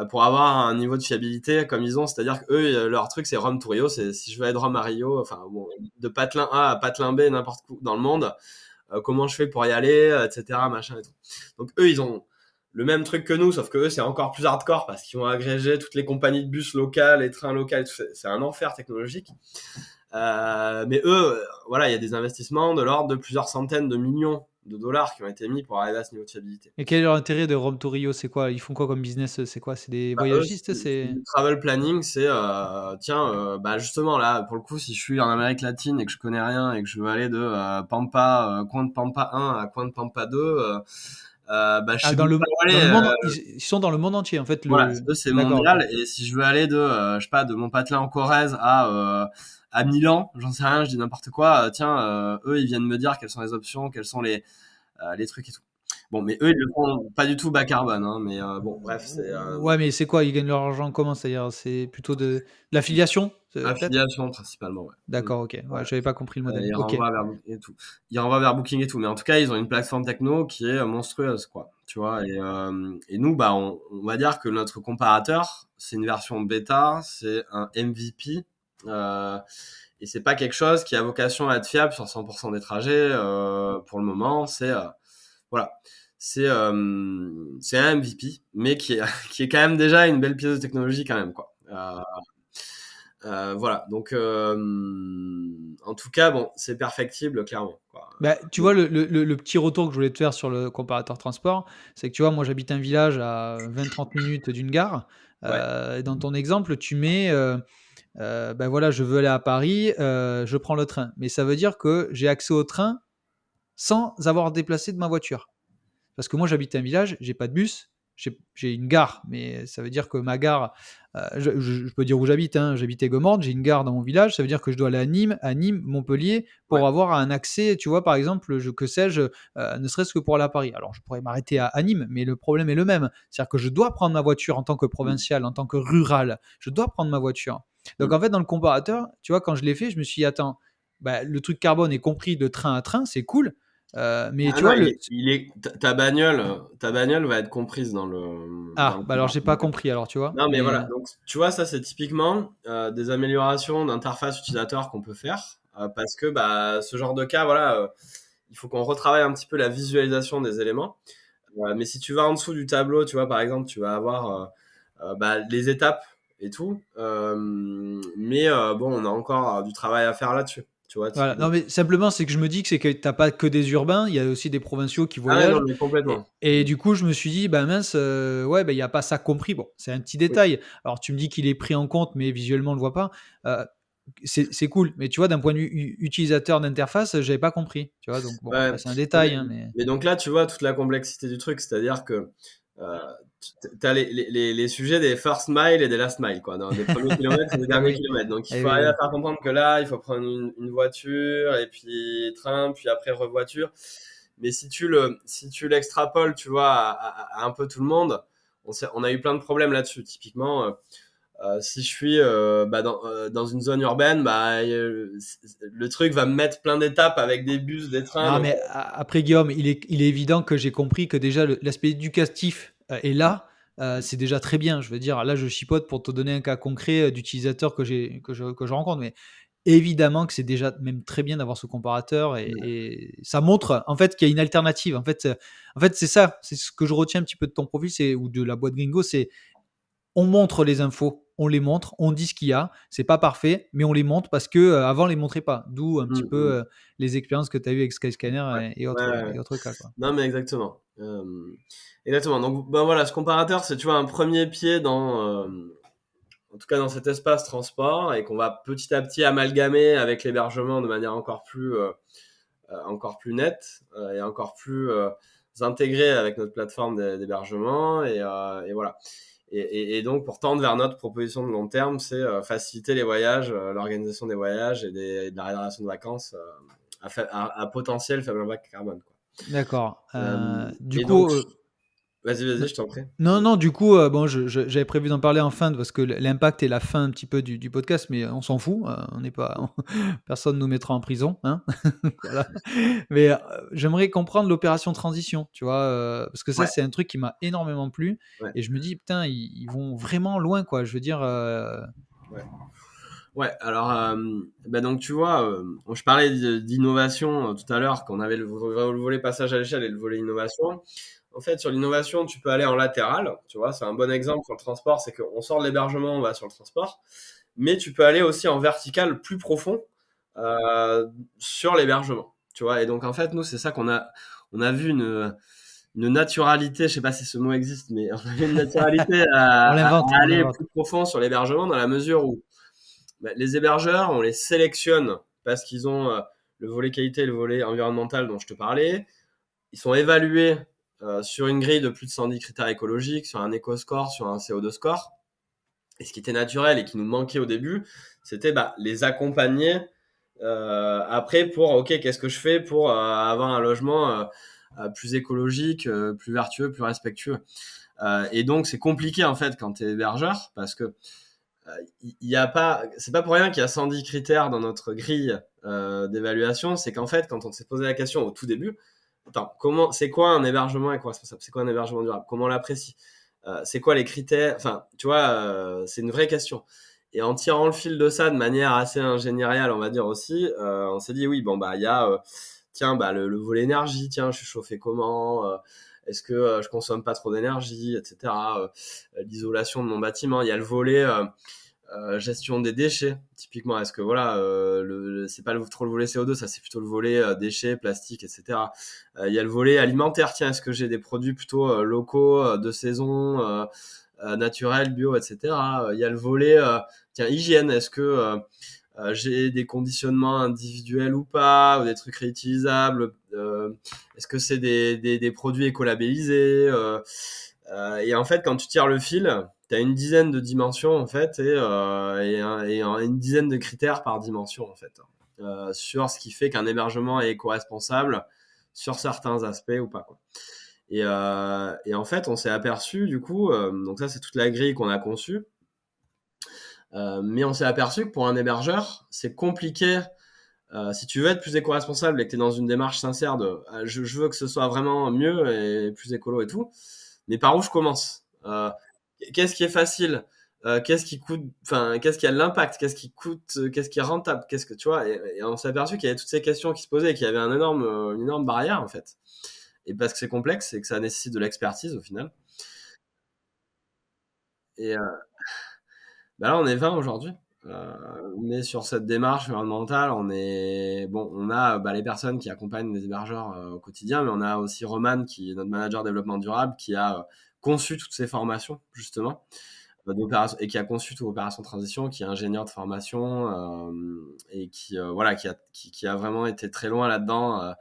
[SPEAKER 2] pour avoir un niveau de fiabilité comme ils ont. C'est-à-dire que eux, leur truc, c'est Rome to Rio. C'est si je veux aller de Rome à Rio, enfin, bon, de Patelin A à Patelin B, n'importe où dans le monde, comment je fais pour y aller, etc. Machin et tout. Donc eux, ils ont le même truc que nous, sauf que eux, c'est encore plus hardcore parce qu'ils ont agrégé toutes les compagnies de bus locales, les trains locaux. C'est un enfer technologique. Mais eux, voilà, il y a des investissements de l'ordre de plusieurs centaines de millions de dollars qui ont été mis pour arriver à ce niveau de fiabilité.
[SPEAKER 1] Et quel est leur intérêt de Rome to Rio? C'est quoi? Ils font quoi comme business? C'est quoi? C'est des
[SPEAKER 2] Bah, eux,
[SPEAKER 1] voyagistes?
[SPEAKER 2] c'est
[SPEAKER 1] C'est...
[SPEAKER 2] du travel planning, c'est tiens, bah justement là, pour le coup, si je suis en Amérique latine et que je connais rien et que je veux aller de Pampa, coin de Pampa 1 à coin de Pampa 2, bah je
[SPEAKER 1] Ah,
[SPEAKER 2] sais même pas où
[SPEAKER 1] dans
[SPEAKER 2] aller.
[SPEAKER 1] le monde, ils sont dans le monde entier, en fait.
[SPEAKER 2] Voilà, eux c'est
[SPEAKER 1] D'accord, ok.
[SPEAKER 2] mondial. Et si je veux aller de, je sais pas, de Montpattelin en Corrèze à Milan, j'en sais rien, je dis n'importe quoi. Tiens, eux ils viennent me dire quelles sont les options, quels sont les trucs et tout. Bon, mais eux ils le font pas du tout bas carbone, hein, mais bon, bref, c'est
[SPEAKER 1] Ouais, mais c'est quoi? Ils gagnent leur argent comment? C'est-à-dire, c'est plutôt de l'affiliation, peut-être?
[SPEAKER 2] affiliation principalement, ouais.
[SPEAKER 1] D'accord, ok. Ouais,
[SPEAKER 2] Ouais.
[SPEAKER 1] j'avais pas compris le modèle.
[SPEAKER 2] Ils
[SPEAKER 1] Ok.
[SPEAKER 2] renvoient vers et tout. Ils renvoient vers Booking et tout. Mais en tout cas, ils ont une plateforme techno qui est monstrueuse, quoi. Tu vois. Et nous, bah, on va dire que notre comparateur, c'est une version bêta, c'est un MVP. Et c'est pas quelque chose qui a vocation à être fiable sur 100% des trajets. Pour le moment, voilà. C'est un MVP, mais qui est, qui est quand même déjà une belle pièce de technologie quand même, quoi. Voilà, donc en tout cas, bon, c'est perfectible, clairement, quoi.
[SPEAKER 1] Bah, tu vois, le petit retour que je voulais te faire sur le comparateur transport, c'est que tu vois, moi j'habite un village à 20-30 minutes d'une gare.
[SPEAKER 2] Ouais.
[SPEAKER 1] Et dans ton exemple, tu mets, ben voilà, je veux aller à Paris, je prends le train. Mais ça veut dire que j'ai accès au train sans avoir déplacé de ma voiture. Parce que moi, j'habite un village, j'ai pas de bus, j'ai une gare, mais ça veut dire que ma gare, je peux dire où j'habite, hein, j'habite Aigues-Mortes, j'ai une gare dans mon village, ça veut dire que je dois aller à Nîmes, Montpellier,
[SPEAKER 2] Ouais.
[SPEAKER 1] pour avoir un accès, tu vois, par exemple, que sais-je, ne serait-ce que pour aller à Paris. Alors, je pourrais m'arrêter à Nîmes, mais le problème est le même. C'est-à-dire que je dois prendre ma voiture en tant que
[SPEAKER 2] Mmh.
[SPEAKER 1] provincial, en tant que rural, je dois prendre ma voiture. Donc,
[SPEAKER 2] Mmh.
[SPEAKER 1] en fait, dans le comparateur, tu vois, quand je l'ai fait, je me suis dit, attends, bah, le truc carbone est compris de train à train, c'est cool, mais
[SPEAKER 2] Ah
[SPEAKER 1] tu
[SPEAKER 2] non,
[SPEAKER 1] vois,
[SPEAKER 2] ta bagnole va être comprise dans
[SPEAKER 1] ah,
[SPEAKER 2] le
[SPEAKER 1] bah alors j'ai
[SPEAKER 2] comparateur.
[SPEAKER 1] pas compris alors, tu vois?
[SPEAKER 2] Non, mais
[SPEAKER 1] Mais
[SPEAKER 2] voilà. Donc, tu vois, ça, c'est typiquement des améliorations d'interface utilisateur qu'on peut faire parce que bah, ce genre de cas, voilà, il faut qu'on retravaille un petit peu la visualisation des éléments. Mais si tu vas en dessous du tableau, tu vois, par exemple, tu vas avoir bah, les étapes et tout. Mais bon, on a encore du travail à faire là-dessus. Tu vois,
[SPEAKER 1] voilà,
[SPEAKER 2] typiquement.
[SPEAKER 1] non mais simplement c'est que je me dis que c'est que tu pas que des urbains, il y a aussi des provinciaux qui
[SPEAKER 2] Ah ouais, non,
[SPEAKER 1] voyagent
[SPEAKER 2] mais
[SPEAKER 1] et
[SPEAKER 2] complètement.
[SPEAKER 1] et du coup je me suis dit: «Bah mince, ouais, bah, il y a pas ça compris». Bon, c'est un petit
[SPEAKER 2] Oui.
[SPEAKER 1] détail. Alors tu me dis qu'il est pris en compte, mais visuellement on le voit pas. Heu, c'est cool, mais tu vois d'un point de vue utilisateur d'interface, j'avais pas compris, tu vois? Donc bon,
[SPEAKER 2] Ouais.
[SPEAKER 1] après c'est un
[SPEAKER 2] Mais,
[SPEAKER 1] détail, hein, mais
[SPEAKER 2] mais donc là, tu vois toute la complexité du truc, c'est-à-dire que euh, tu as les sujets des first mile et des last mile, quoi, des premiers kilomètres et des
[SPEAKER 1] eh
[SPEAKER 2] derniers
[SPEAKER 1] oui,
[SPEAKER 2] kilomètres. Donc il
[SPEAKER 1] eh
[SPEAKER 2] faut
[SPEAKER 1] oui,
[SPEAKER 2] arriver à
[SPEAKER 1] oui.
[SPEAKER 2] faire comprendre que là, il faut prendre une voiture et puis train, puis après revoiture. Mais si tu l'extrapoles, tu vois, à un peu tout le monde, on a eu plein de problèmes là-dessus. Typiquement, si je suis bah, dans une zone urbaine, bah, le truc va me mettre plein d'étapes avec des bus, des trains.
[SPEAKER 1] Non,
[SPEAKER 2] Donc,
[SPEAKER 1] mais après, Guillaume, il est évident que j'ai compris que déjà l'aspect éducatif est là. C'est déjà très bien. Je veux dire, là, je chipote pour te donner un cas concret d'utilisateur que je rencontre. Mais évidemment que c'est déjà même très bien d'avoir ce comparateur et ça montre en fait qu'il y a une alternative. En fait c'est ça. C'est ce que je retiens un petit peu de ton profil ou de la boîte Gringo. C'est on montre les infos, on les montre, on dit ce qu'il y a. C'est pas parfait, mais on les montre parce que avant on les montrait pas. D'où un petit peu les expériences que tu as eues avec
[SPEAKER 2] ouais.
[SPEAKER 1] Skyscanner
[SPEAKER 2] Ouais, ouais, ouais.
[SPEAKER 1] et autres cas quoi.
[SPEAKER 2] Non, mais exactement. Exactement. Donc, ben voilà, ce comparateur, c'est, tu vois, un premier pied en tout cas dans cet espace transport et qu'on va petit à petit amalgamer avec l'hébergement de manière encore plus nette et encore plus intégrée avec notre plateforme d'hébergement et voilà. Et donc, pour tendre vers notre proposition de long terme, c'est faciliter les voyages, l'organisation des voyages et de la réservation de vacances à potentiel faible impact carbone, quoi.
[SPEAKER 1] D'accord. Du
[SPEAKER 2] Et donc,
[SPEAKER 1] coup,
[SPEAKER 2] vas-y,
[SPEAKER 1] n-
[SPEAKER 2] je t'en prie.
[SPEAKER 1] non, non, du coup, bon, j'avais prévu d'en parler en fin parce que l'impact est la fin un petit peu du podcast, mais on s'en fout. On n'est pas, personne nous mettra en prison, hein. Voilà. Mais j'aimerais comprendre l'opération transition, tu vois, parce que ça,
[SPEAKER 2] Ouais,
[SPEAKER 1] c'est un truc qui m'a énormément plu
[SPEAKER 2] ouais,
[SPEAKER 1] et je me dis, putain, ils vont vraiment loin, quoi. Je veux dire,
[SPEAKER 2] ouais. Ouais, alors, bah donc tu vois, je parlais d'innovation tout à l'heure, qu'on avait le volet passage à l'échelle et le volet innovation. En fait, sur l'innovation, tu peux aller en latéral, tu vois, c'est un bon exemple sur le transport, c'est qu'on sort de l'hébergement, on va sur le transport, mais tu peux aller aussi en vertical plus profond, euh, sur l'hébergement, tu vois. Et donc, en fait, nous, c'est ça on a vu une naturalité, je sais pas si ce mot existe, mais on a vu une naturalité
[SPEAKER 1] On
[SPEAKER 2] à
[SPEAKER 1] l'invente, on
[SPEAKER 2] aller
[SPEAKER 1] l'invente.
[SPEAKER 2] plus profond sur l'hébergement dans la mesure où les hébergeurs, on les sélectionne parce qu'ils ont le volet qualité et le volet environnemental dont je te parlais. Ils sont évalués sur une grille de plus de 110 critères écologiques, sur un éco-score, sur un CO2 score. Et ce qui était naturel et qui nous manquait au début, c'était les accompagner après pour, ok, qu'est-ce que je fais pour avoir un logement plus écologique, plus vertueux, plus respectueux. Et donc, c'est compliqué en fait quand tu es hébergeur parce que il y a pas, c'est pas pour rien qu'il y a 110 critères dans notre grille d'évaluation. C'est qu'en fait, quand on s'est posé la question au tout début, attends, c'est quoi un hébergement éco-responsable? C'est quoi un hébergement durable? Comment on l'apprécie? C'est quoi les critères? Enfin, tu vois, c'est une vraie question. Et en tirant le fil de ça de manière assez ingénieriale, on va dire aussi, on s'est dit oui, bon il y a, tiens, le volet énergie, tiens, je suis chauffé comment? Est-ce que je consomme pas trop d'énergie, etc. L'isolation de mon bâtiment, il y a le volet gestion des déchets, typiquement. Est-ce que voilà, c'est pas trop le volet CO2, ça c'est plutôt le volet déchets, plastique, etc. Il y a le volet alimentaire. Tiens, est-ce que j'ai des produits plutôt locaux, de saison, naturels, bio, etc. Il y a le volet tiens, hygiène. Est-ce que j'ai des conditionnements individuels ou pas, ou des trucs réutilisables? Est-ce que c'est des produits écolabellisés? Et en fait, quand tu tires le fil, tu as une dizaine de dimensions en fait et une dizaine de critères par dimension en fait sur ce qui fait qu'un hébergement est éco-responsable sur certains aspects ou pas quoi. Et en fait, on s'est aperçu du coup, donc ça c'est toute la grille qu'on a conçue, mais on s'est aperçu que pour un hébergeur, c'est compliqué. Si tu veux être plus éco-responsable et que tu es dans une démarche sincère de je veux que ce soit vraiment mieux et plus écolo et tout, mais par où je commence? Qu'est-ce qui est facile? Qu'est-ce qui coûte? Enfin, qu'est-ce qui a de l'impact? Qu'est-ce qui coûte? Qu'est-ce qui est rentable? Qu'est-ce que tu vois? Et on s'est aperçu qu'il y avait toutes ces questions qui se posaient et qu'il y avait une énorme barrière en fait. Et parce que c'est complexe et que ça nécessite de l'expertise au final. Et là, on est 20 aujourd'hui. Mais sur cette démarche environnementale, on a les personnes qui accompagnent les hébergeurs au quotidien, mais on a aussi Roman, qui est notre manager développement durable, qui a conçu toutes ces formations, justement, et qui a conçu toute l'opération de transition, qui est ingénieur de formation, et qui a vraiment été très loin là-dedans.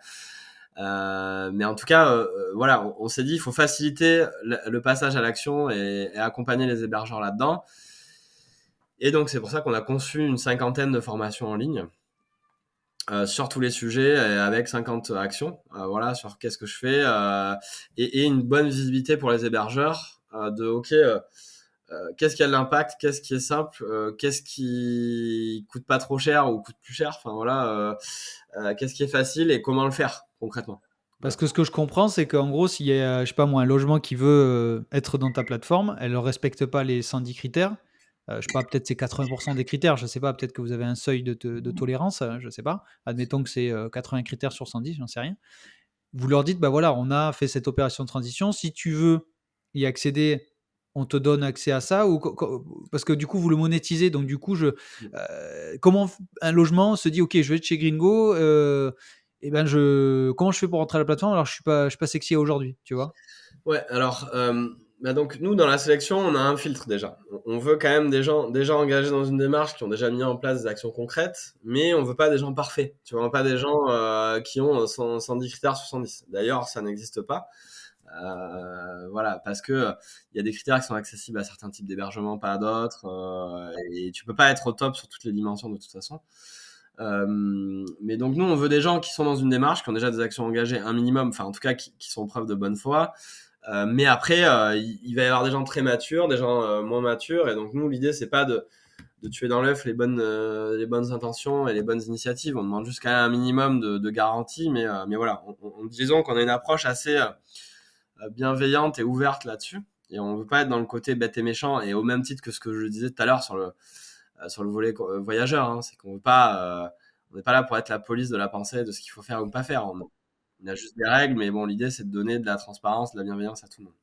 [SPEAKER 2] Mais en tout cas, voilà, on s'est dit, il faut faciliter le passage à l'action et accompagner les hébergeurs là-dedans. Et donc, c'est pour ça qu'on a conçu une cinquantaine de formations en ligne sur tous les sujets avec 50 actions, voilà, sur qu'est-ce que je fais et une bonne visibilité pour les hébergeurs de OK, qu'est-ce qui a de l'impact, qu'est-ce qui est simple, qu'est-ce qui coûte pas trop cher ou coûte plus cher, enfin voilà, qu'est-ce qui est facile et comment le faire concrètement.
[SPEAKER 1] Parce
[SPEAKER 2] Voilà.
[SPEAKER 1] que ce que je comprends, c'est qu'en gros, s'il y a, je sais pas moi, un logement qui veut être dans ta plateforme, elle ne respecte pas les 110 critères. Je sais pas, peut-être c'est 80% des critères, je sais pas, peut-être que vous avez un seuil de tolérance, je sais pas. Admettons que c'est 80 critères sur 110, j'en sais rien. Vous leur dites, bah voilà, on a fait cette opération de transition, si tu veux y accéder, on te donne accès à ça, ou parce que du coup, vous le monétisez, donc du coup, comment un logement se dit, ok, je vais être chez Gringo, et ben comment je fais pour rentrer à la plateforme alors je suis pas sexy aujourd'hui, tu vois?
[SPEAKER 2] Ouais, alors, donc nous, dans la sélection, on a un filtre déjà. On veut quand même des gens déjà engagés dans une démarche, qui ont déjà mis en place des actions concrètes, mais on veut pas des gens parfaits. Tu vois, pas des gens qui ont 110 critères sur 110. D'ailleurs, ça n'existe pas. Voilà, parce que il y a des critères qui sont accessibles à certains types d'hébergements, pas à d'autres, et tu peux pas être au top sur toutes les dimensions de toute façon. Mais donc nous, on veut des gens qui sont dans une démarche, qui ont déjà des actions engagées, un minimum, enfin en tout cas qui sont preuve de bonne foi. Mais après, il va y avoir des gens très matures, des gens moins matures, et donc nous, l'idée, c'est pas de tuer dans l'œuf les bonnes intentions et les bonnes initiatives. On demande juste quand même un minimum de garantie, mais voilà, disons qu'on a une approche assez bienveillante et ouverte là-dessus, et on veut pas être dans le côté bête et méchant, et au même titre que ce que je disais tout à l'heure sur le volet voyageur, hein, c'est qu'on veut pas, on n'est pas là pour être la police de la pensée de ce qu'il faut faire ou pas faire. On a juste des règles, mais bon, l'idée c'est de donner de la transparence, de la bienveillance à tout le monde.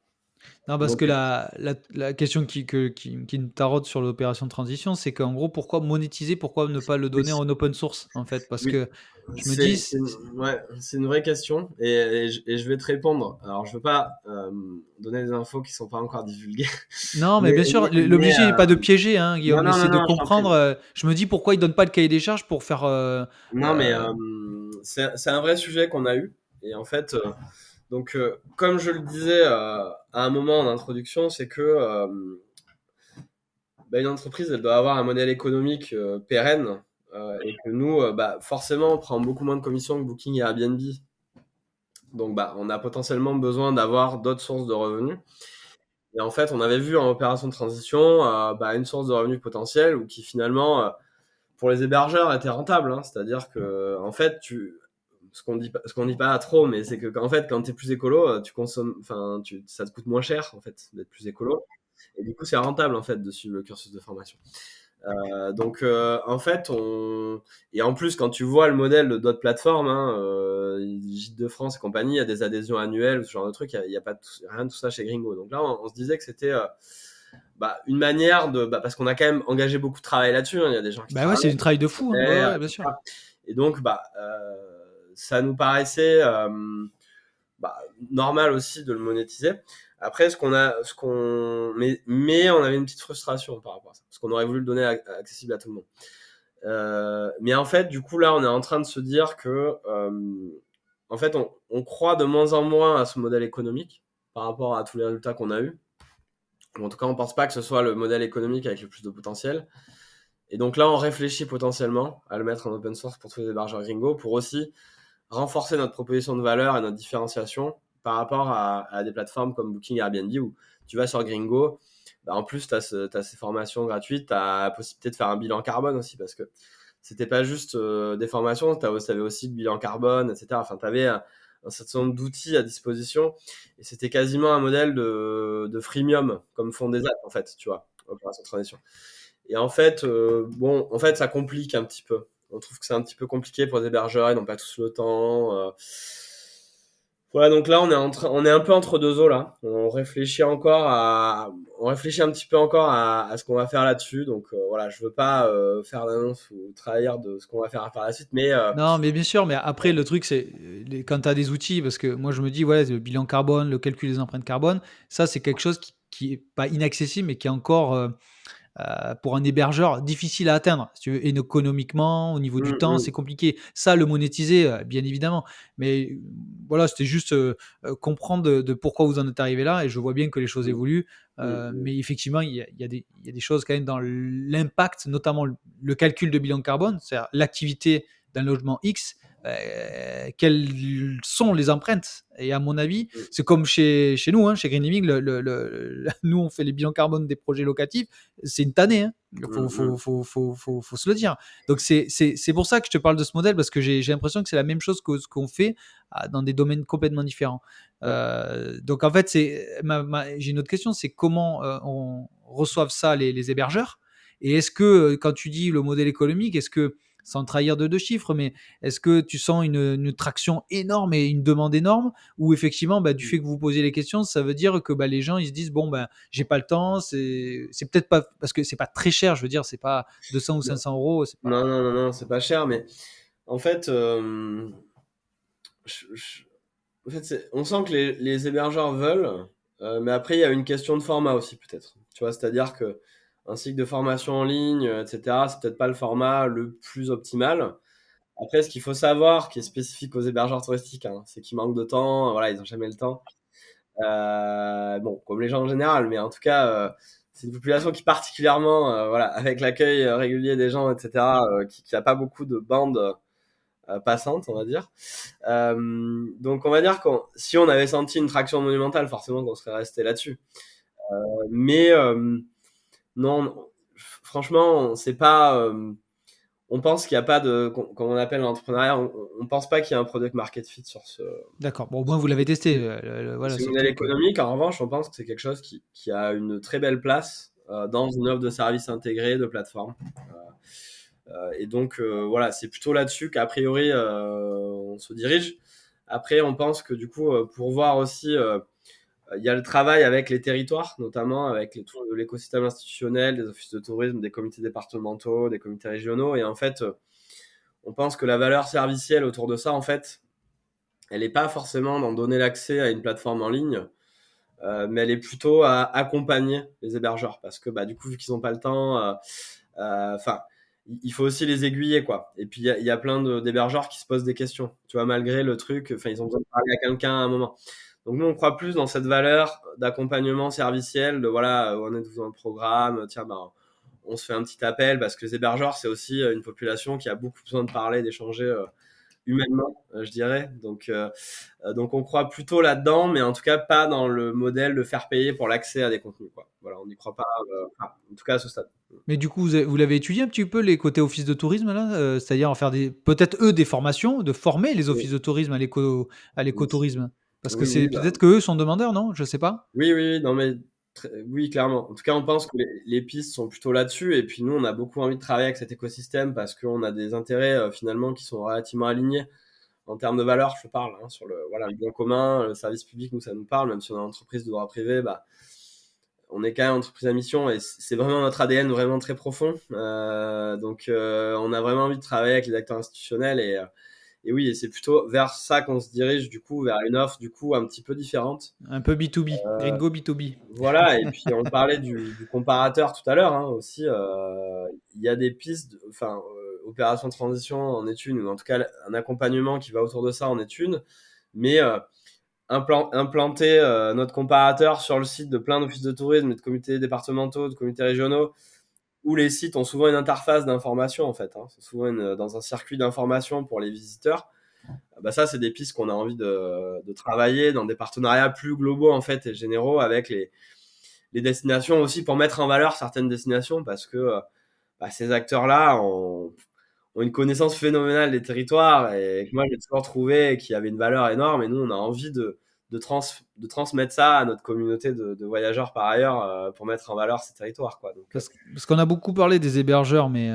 [SPEAKER 1] Non, parce
[SPEAKER 2] Donc,
[SPEAKER 1] que la question qui me taraude sur l'opération de transition, c'est qu'en gros, pourquoi monétiser, pourquoi ne pas le
[SPEAKER 2] oui,
[SPEAKER 1] donner en open source, en fait? Parce
[SPEAKER 2] oui.
[SPEAKER 1] que je me dis,
[SPEAKER 2] Ouais, c'est une vraie question et je vais te répondre. Alors, je veux pas donner des infos qui sont pas encore divulguées,
[SPEAKER 1] non, mais
[SPEAKER 2] mais,
[SPEAKER 1] bien sûr,
[SPEAKER 2] mais,
[SPEAKER 1] l'objectif n'est pas de piéger, hein,
[SPEAKER 2] non,
[SPEAKER 1] Guillaume, mais
[SPEAKER 2] non, non,
[SPEAKER 1] c'est de
[SPEAKER 2] non, je t'en prie.
[SPEAKER 1] comprendre. Je me dis pourquoi ils donnent pas le cahier des charges pour faire.
[SPEAKER 2] Non, mais c'est un vrai sujet qu'on a eu. Et en fait, donc, comme je le disais à un moment en introduction, c'est que bah, une entreprise, elle doit avoir un modèle économique pérenne. Et que nous, bah, forcément, on prend beaucoup moins de commissions que Booking et Airbnb. Donc, bah, on a potentiellement besoin d'avoir d'autres sources de revenus. Et en fait, on avait vu en opération de transition bah, une source de revenus potentielle ou qui finalement, pour les hébergeurs, était rentable. Hein. C'est-à-dire que, en fait, ce qu'on dit pas trop, mais c'est que, en fait, quand tu es plus écolo, tu consommes, enfin, ça te coûte moins cher, en fait, d'être plus écolo. Et du coup, c'est rentable, en fait, de suivre le cursus de formation. Donc, en fait, et en plus, quand tu vois le modèle de d'autres plateformes, hein, Gîtes de France et compagnie, il y a des adhésions annuelles ou ce genre de trucs, il y a pas rien de tout ça chez Gringo. Donc là, on se disait que c'était bah, une manière de, bah, parce qu'on a quand même engagé beaucoup de travail là-dessus. Hein, il y a des gens qui
[SPEAKER 1] Bah ouais,
[SPEAKER 2] travaillent,
[SPEAKER 1] c'est une travail de fou, hein. Ouais, ouais, bien sûr.
[SPEAKER 2] etc. Et donc, bah, ça nous paraissait bah, normal aussi de le monétiser. Après, mais on avait une petite frustration par rapport à ça, parce qu'on aurait voulu le donner accessible à tout le monde. Mais en fait, du coup, là, on est en train de se dire que, en fait, on croit de moins en moins à ce modèle économique par rapport à tous les résultats qu'on a eus. En tout cas, on pense pas que ce soit le modèle économique avec le plus de potentiel. Et donc là, on réfléchit potentiellement à le mettre en open source pour tous les hébergeurs Gringo pour aussi renforcer notre proposition de valeur et notre différenciation par rapport à des plateformes comme Booking et Airbnb où tu vas sur Gringo, bah en plus, tu as ces formations gratuites, tu as la possibilité de faire un bilan carbone aussi parce que c'était pas juste des formations, tu avais aussi le bilan carbone, etc. Enfin, tu avais un certain nombre d'outils à disposition et c'était quasiment un modèle de freemium comme font des apps en fait, tu vois, opération de transition. Et en fait, bon, en fait, ça complique un petit peu. On trouve que c'est un petit peu compliqué pour les hébergeurs, ils n'ont pas tous le temps. Voilà, donc là, on est un peu entre deux eaux là. On réfléchit un petit peu encore à ce qu'on va faire là-dessus. Donc voilà, je veux pas faire d'annonce ou trahir de ce qu'on va faire par la suite, mais
[SPEAKER 1] Non, mais bien sûr, mais après, le truc, c'est quand tu as des outils, parce que moi, je me dis, ouais, le bilan carbone, le calcul des empreintes carbone, ça, c'est quelque chose qui est pas inaccessible, mais qui est encore, pour un hébergeur, difficile à atteindre. Si tu veux, économiquement, au niveau du temps, c'est compliqué. Ça, le monétiser, bien évidemment. Mais voilà, c'était juste comprendre de pourquoi vous en êtes arrivé là. Et je vois bien que les choses évoluent. Mais effectivement, il y a des choses quand même dans l'impact, notamment le calcul de bilan carbone, c'est-à-dire l'activité d'un logement X. Quelles sont les empreintes? Et à mon avis, c'est comme chez nous, hein, chez Green Living, nous on fait les bilans carbone des projets locatifs, c'est une tannée, hein. Faut se le dire. Donc c'est pour ça que je te parle de ce modèle, parce que j'ai l'impression que c'est la même chose que ce qu'on fait dans des domaines complètement différents. Donc en fait, j'ai une autre question, c'est comment on reçoive ça les hébergeurs, et est-ce que quand tu dis le modèle économique, est-ce que, sans trahir de deux chiffres, mais est-ce que tu sens une traction énorme et une demande énorme, ou effectivement, bah, du fait que vous posiez les questions, ça veut dire que bah, les gens ils se disent, bon, bah, j'ai pas le temps, c'est peut-être pas, parce que c'est pas très cher, je veux dire, c'est pas 200 ou 500 euros, c'est
[SPEAKER 2] non,
[SPEAKER 1] pas.
[SPEAKER 2] non, non, non, c'est pas cher, mais en fait, je- je- en fait, on sent que les hébergeurs veulent, mais après, il y a une question de format aussi, peut-être. Tu vois, c'est-à-dire que un cycle de formation en ligne, etc., c'est peut-être pas le format le plus optimal. Après, ce qu'il faut savoir, qui est spécifique aux hébergeurs touristiques, hein, c'est qu'ils manquent de temps, voilà, ils n'ont jamais le temps. Bon, comme les gens en général, mais en tout cas, c'est une population qui particulièrement, voilà, avec l'accueil régulier des gens, etc., qui a pas beaucoup de bandes passantes, on va dire. Donc, on va dire que si on avait senti une traction monumentale, forcément qu'on serait resté là-dessus. Mais non, franchement, c'est pas. On pense qu'il n'y a pas de, comme on appelle l'entrepreneuriat, on pense pas qu'il y a un product market fit sur
[SPEAKER 1] D'accord. Bon, au moins vous l'avez testé. Voilà,
[SPEAKER 2] ce
[SPEAKER 1] c'est le
[SPEAKER 2] modèle
[SPEAKER 1] truc.
[SPEAKER 2] économique. En revanche, on pense que c'est quelque chose qui a une très belle place dans une offre de services intégrés de plateforme. Et donc, voilà, c'est plutôt là-dessus qu'a priori, on se dirige. Après, on pense que du coup, pour voir aussi Il y a le travail avec les territoires, notamment avec tout l'écosystème institutionnel, des offices de tourisme, des comités départementaux, des comités régionaux. Et en fait, on pense que la valeur servicielle autour de ça, en fait, elle n'est pas forcément d'en donner l'accès à une plateforme en ligne, mais elle est plutôt à accompagner les hébergeurs. Parce que du coup, vu qu'ils n'ont pas le temps, il faut aussi les aiguiller, quoi. Et puis, il y a plein d'hébergeurs qui se posent des questions. Tu vois, malgré le truc, ils ont besoin de parler à quelqu'un à un moment. Donc, nous, on croit plus dans cette valeur d'accompagnement serviciel, de voilà, on est dans le programme, tiens, on se fait un petit appel, parce que les hébergeurs, c'est aussi une population qui a beaucoup besoin de parler, d'échanger humainement, je dirais. Donc, on croit plutôt là-dedans, mais en tout cas, pas dans le modèle de faire payer pour l'accès à des contenus, quoi. Voilà, on n'y croit pas, en tout cas à ce stade.
[SPEAKER 1] Mais du coup, vous l'avez étudié un petit peu les côtés office de tourisme là, c'est-à-dire en faire peut-être eux des formations, de former les
[SPEAKER 2] Oui,
[SPEAKER 1] offices de tourisme à l'écotourisme? Parce que
[SPEAKER 2] oui,
[SPEAKER 1] c'est
[SPEAKER 2] oui,
[SPEAKER 1] peut-être qu'eux sont demandeurs, non? Je sais pas.
[SPEAKER 2] oui, oui, oui, non, mais oui, clairement. En tout cas, on pense que les pistes sont plutôt là-dessus. Et puis nous, on a beaucoup envie de travailler avec cet écosystème parce qu'on a des intérêts finalement qui sont relativement alignés en termes de valeur. Je parle sur le bien commun, le service public. Nous, ça nous parle, même si on est une entreprise de droit privé. On est quand même entreprise à mission et c'est vraiment notre ADN vraiment très profond. On a vraiment envie de travailler avec les acteurs institutionnels et oui, et c'est plutôt vers ça qu'on se dirige, du coup, vers une offre du coup un petit peu différente.
[SPEAKER 1] Un peu B2B, Gringo B2B.
[SPEAKER 2] Voilà, et puis on parlait du comparateur tout à l'heure aussi. Il y a des pistes, opération de transition en est une, ou en tout cas un accompagnement qui va autour de ça en est une, mais implanter notre comparateur sur le site de plein d'offices de tourisme, et de comités départementaux, de comités régionaux, où les sites ont souvent une interface d'information en fait. C'est souvent dans un circuit d'information pour les visiteurs. Ça, c'est des pistes qu'on a envie de travailler dans des partenariats plus globaux en fait et généraux avec les destinations aussi, pour mettre en valeur certaines destinations, parce que ces acteurs-là ont une connaissance phénoménale des territoires et que moi j'ai toujours trouvé qu'il y avait une valeur énorme, et nous on a envie de transmettre ça à notre communauté de voyageurs par ailleurs, pour mettre en valeur ces territoires, quoi.
[SPEAKER 1] Parce qu'on a beaucoup parlé des hébergeurs, mais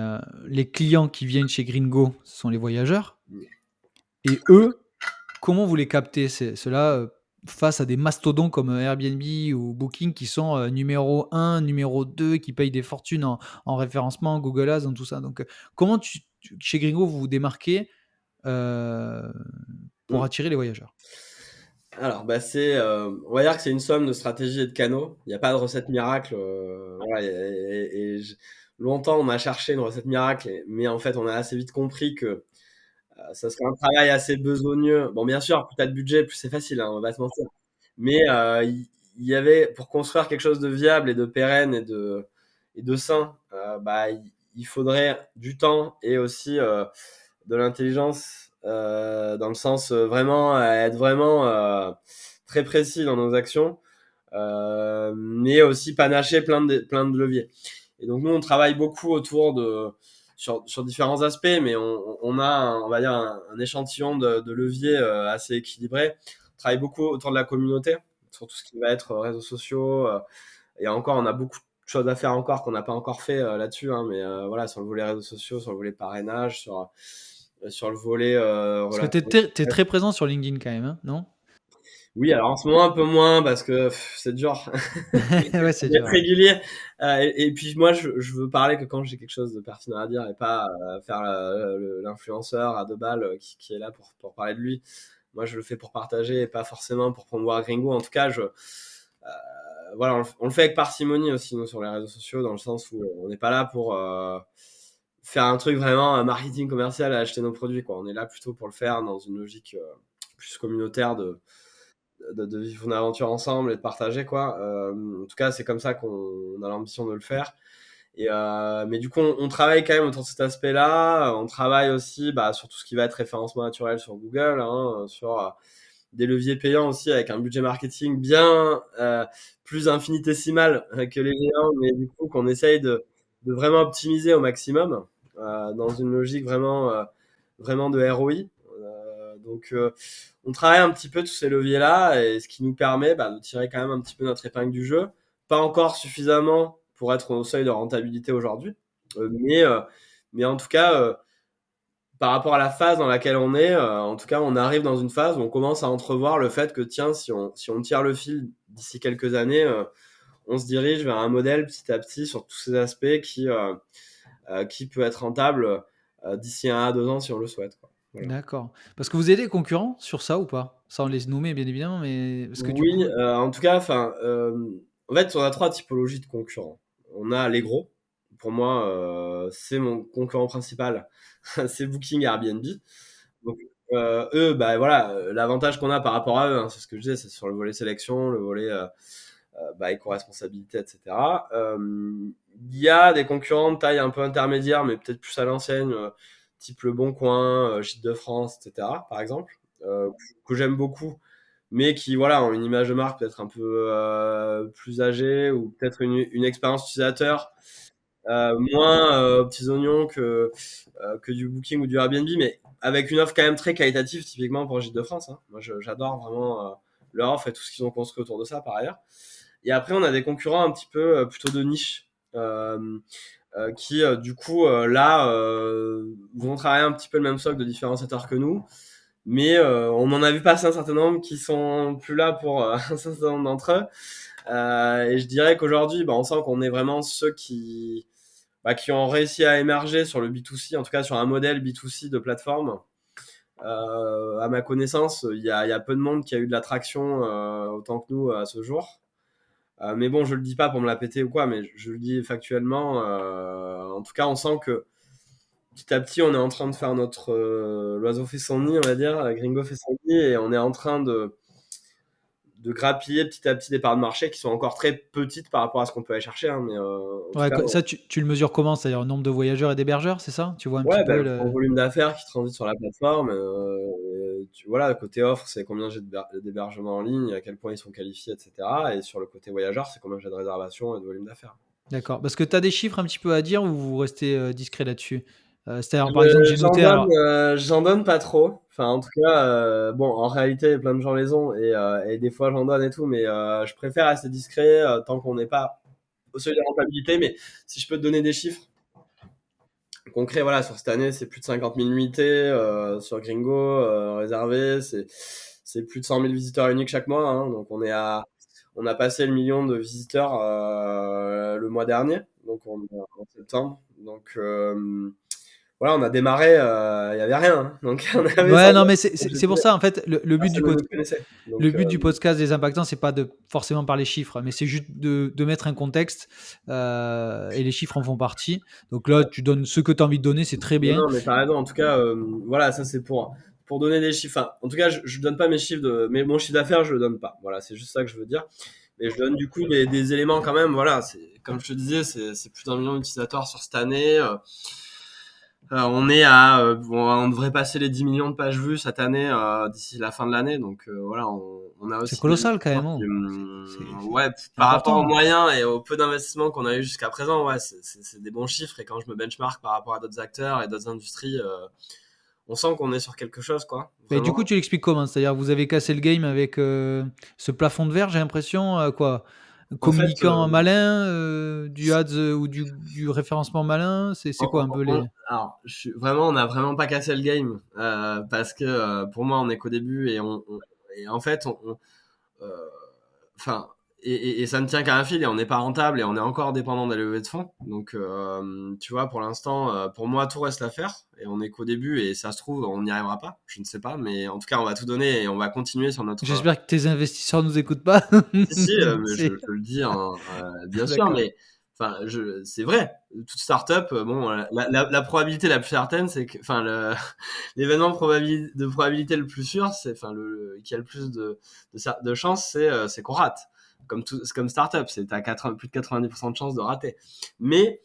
[SPEAKER 1] les clients qui viennent chez Gringo, ce sont les voyageurs. Et eux, comment vous les captez, ceux-là, face à des mastodontes comme Airbnb ou Booking qui sont numéro 1, numéro 2, qui payent des fortunes en référencement, Google Ads, dans tout ça. Donc, comment chez Gringo, vous vous démarquez pour
[SPEAKER 2] Mm.
[SPEAKER 1] attirer les voyageurs?
[SPEAKER 2] Alors, on va dire que c'est une somme de stratégies et de canaux. Il n'y a pas de recette miracle. Longtemps, on a cherché une recette miracle, mais en fait, on a assez vite compris que ça serait un travail assez besogneux. Bon, bien sûr, plus t'as de budget, plus c'est facile, on va pas se mentir. Mais il y avait, pour construire quelque chose de viable et de pérenne et de sain, il faudrait du temps et aussi de l'intelligence, dans le sens vraiment être vraiment très précis dans nos actions, mais aussi panacher plein de leviers. Et donc nous, on travaille beaucoup sur différents aspects, mais on a, on va dire, un échantillon de leviers assez équilibré. On travaille beaucoup autour de la communauté, sur tout ce qui va être réseaux sociaux. Et encore, on a beaucoup de choses à faire encore qu'on n'a pas encore fait là-dessus, mais voilà, sur le volet réseaux sociaux, sur le volet parrainage, sur le volet
[SPEAKER 1] Parce que t'es très présent sur LinkedIn quand même, hein, non?
[SPEAKER 2] Oui, alors en ce moment un peu moins parce que c'est dur
[SPEAKER 1] Ouais, c'est
[SPEAKER 2] d'être
[SPEAKER 1] dur.
[SPEAKER 2] régulier. Et puis moi, je veux parler que quand j'ai quelque chose de pertinent à dire, et pas faire l'influenceur à 2 balles qui est là pour parler de lui. Moi, je le fais pour partager et pas forcément pour promouvoir Gringo. En tout cas, voilà, on le fait avec parcimonie aussi, nous, sur les réseaux sociaux, dans le sens où on n'est pas là pour faire un truc vraiment marketing commercial à acheter nos produits, quoi. On est là plutôt pour le faire dans une logique plus communautaire de vivre une aventure ensemble et de partager, quoi. En tout cas, c'est comme ça qu'on a l'ambition de le faire. Mais du coup, on travaille quand même autour de cet aspect-là. On travaille aussi sur tout ce qui va être référencement naturel sur Google, sur des leviers payants aussi, avec un budget marketing bien plus infinitésimal que les géants, mais du coup qu'on essaye de vraiment optimiser au maximum, dans une logique vraiment de ROI. On travaille un petit peu tous ces leviers-là, et ce qui nous permet de tirer quand même un petit peu notre épingle du jeu. Pas encore suffisamment pour être au seuil de rentabilité aujourd'hui, mais en tout cas, par rapport à la phase dans laquelle on est, en tout cas, on arrive dans une phase où on commence à entrevoir le fait que, tiens, si on tire le fil d'ici quelques années, on se dirige vers un modèle petit à petit sur tous ces aspects qui peut être rentable d'ici 1 à 2 ans si on le souhaite, quoi. Voilà.
[SPEAKER 1] D'accord. Parce que vous avez des concurrents sur ça ou pas? Sans les nommer bien évidemment, mais parce que du
[SPEAKER 2] Oui,
[SPEAKER 1] coup
[SPEAKER 2] en tout cas, en fait, on a 3 typologies de concurrents. On a les gros. Pour moi, c'est mon concurrent principal, c'est Booking et Airbnb. Donc, eux, bah, voilà, l'avantage qu'on a par rapport à eux, hein, c'est ce que je disais, c'est sur le volet sélection, le volet éco-responsabilité, etc. Il y a des concurrents de taille un peu intermédiaire, mais peut-être plus à l'ancienne, type Le Bon Coin, Gîtes de France, etc., par exemple, que j'aime beaucoup, mais qui voilà, ont une image de marque peut-être un peu plus âgée, ou peut-être une expérience utilisateur moins aux petits oignons que du Booking ou du Airbnb, mais avec une offre quand même très qualitative, typiquement pour Gîtes de France, hein. Moi, j'adore vraiment leur offre et tout ce qu'ils ont construit autour de ça, par ailleurs. Et après, on a des concurrents un petit peu plutôt de niche, qui du coup là vont travailler un petit peu le même socle de différenciateurs que nous, mais on en a vu passer un certain nombre qui sont plus là pour un certain nombre d'entre eux. Et je dirais qu'aujourd'hui, on sent qu'on est vraiment ceux qui ont réussi à émerger sur le B2C, en tout cas sur un modèle B2C de plateforme. À ma connaissance, il y a peu de monde qui a eu de la traction autant que nous à ce jour. Mais bon, je le dis pas pour me la péter ou quoi, mais je le dis factuellement. En tout cas, on sent que petit à petit, on est en train de faire notre l'oiseau fait son nid, on va dire, Gringo fait son nid, et on est en train de grappiller petit à petit des parts de marché qui sont encore très petites par rapport à ce qu'on peut aller chercher, hein, mais en tout
[SPEAKER 1] ouais,
[SPEAKER 2] cas,
[SPEAKER 1] ça tu le mesures comment? C'est-à-dire le nombre de voyageurs et d'hébergeurs, c'est ça? Tu vois un petit
[SPEAKER 2] ouais,
[SPEAKER 1] peu
[SPEAKER 2] le
[SPEAKER 1] le
[SPEAKER 2] volume d'affaires qui transite sur la plateforme. Voilà, côté offre, c'est combien j'ai d'hébergements en ligne, à quel point ils sont qualifiés, etc. Et sur le côté voyageur, c'est combien j'ai de réservations et de volume d'affaires.
[SPEAKER 1] D'accord. Parce que tu as des chiffres un petit peu à dire ou vous restez, discret là-dessus? C'est-à-dire par exemple j'ai
[SPEAKER 2] J'en
[SPEAKER 1] noté
[SPEAKER 2] donne,
[SPEAKER 1] alors
[SPEAKER 2] j'en donne pas trop. Enfin, en tout cas, bon, en réalité, plein de gens les ont, et des fois j'en donne et tout, mais je préfère rester discret tant qu'on n'est pas au seuil de rentabilité. Mais si je peux te donner des chiffres concrets, voilà, sur cette année, c'est plus de 50 000 nuitées sur Gringo réservées, c'est plus de 100 000 visiteurs uniques chaque mois, hein. Donc on a passé le million de visiteurs le mois dernier, donc en septembre. Donc voilà, on a démarré, il y avait rien, hein. Donc on avait 100
[SPEAKER 1] ouais, non, mais
[SPEAKER 2] 000,
[SPEAKER 1] c'est pour ça en fait
[SPEAKER 2] personne ne nous connaissait.
[SPEAKER 1] le
[SPEAKER 2] Donc
[SPEAKER 1] but du podcast des impactants, c'est pas de forcément parler chiffres, mais c'est juste de mettre un contexte, et les chiffres en font partie. Donc là, tu donnes ce que tu as envie de donner, c'est très
[SPEAKER 2] non,
[SPEAKER 1] bien.
[SPEAKER 2] non, mais t'as raison. En tout cas, voilà, ça c'est pour donner des chiffres. Enfin, en tout cas, je donne pas mes chiffres mais mon chiffre d'affaires, je le donne pas. Voilà, c'est juste ça que je veux dire. Mais je donne du coup des éléments quand même. Voilà, comme je te disais, c'est plus d'1 million d'utilisateurs sur cette année. On est on devrait passer les 10 millions de pages vues cette année d'ici la fin de l'année. Donc voilà, on a
[SPEAKER 1] C'est
[SPEAKER 2] aussi des
[SPEAKER 1] colossal quand même,
[SPEAKER 2] qui,
[SPEAKER 1] hein. C'est
[SPEAKER 2] ouais, par rapport aux
[SPEAKER 1] important.
[SPEAKER 2] moyens et au peu d'investissement qu'on a eu jusqu'à présent, ouais, c'est des bons chiffres. Et quand je me benchmark par rapport à d'autres acteurs et d'autres industries, on sent qu'on est sur quelque chose, quoi.
[SPEAKER 1] Mais du coup,
[SPEAKER 2] Vraiment.
[SPEAKER 1] tu l'expliques comment? C'est-à-dire, vous avez cassé le game avec ce plafond de verre, j'ai l'impression, quoi?
[SPEAKER 2] En fait,
[SPEAKER 1] Communicant malin, du ads ou du référencement malin, c'est quoi un peu les.
[SPEAKER 2] alors, vraiment, on n'a vraiment pas cassé le game parce que pour moi, on est qu'au début, et en fait, euh, enfin, et ça ne tient qu'à un fil, et on n'est pas rentable et on est encore dépendant des levées de fonds. Donc, tu vois, pour l'instant, pour moi, tout reste à faire, et on est qu'au début, et ça se trouve, on n'y arrivera pas. Je ne sais pas, mais en tout cas, on va tout donner et on va continuer sur notre.
[SPEAKER 1] J'espère que tes investisseurs nous écoutent pas.
[SPEAKER 2] Si, si, mais je
[SPEAKER 1] C'est
[SPEAKER 2] le dis, hein, bien sûr,
[SPEAKER 1] d'accord.
[SPEAKER 2] mais enfin, c'est vrai. Toute startup, bon, la probabilité la plus certaine, c'est que, enfin, l'événement de probabilité le plus sûr, c'est, enfin, qui a le plus de chances, c'est qu'on rate. C'est comme startup, c'est plus de 90% de chances de rater. Mais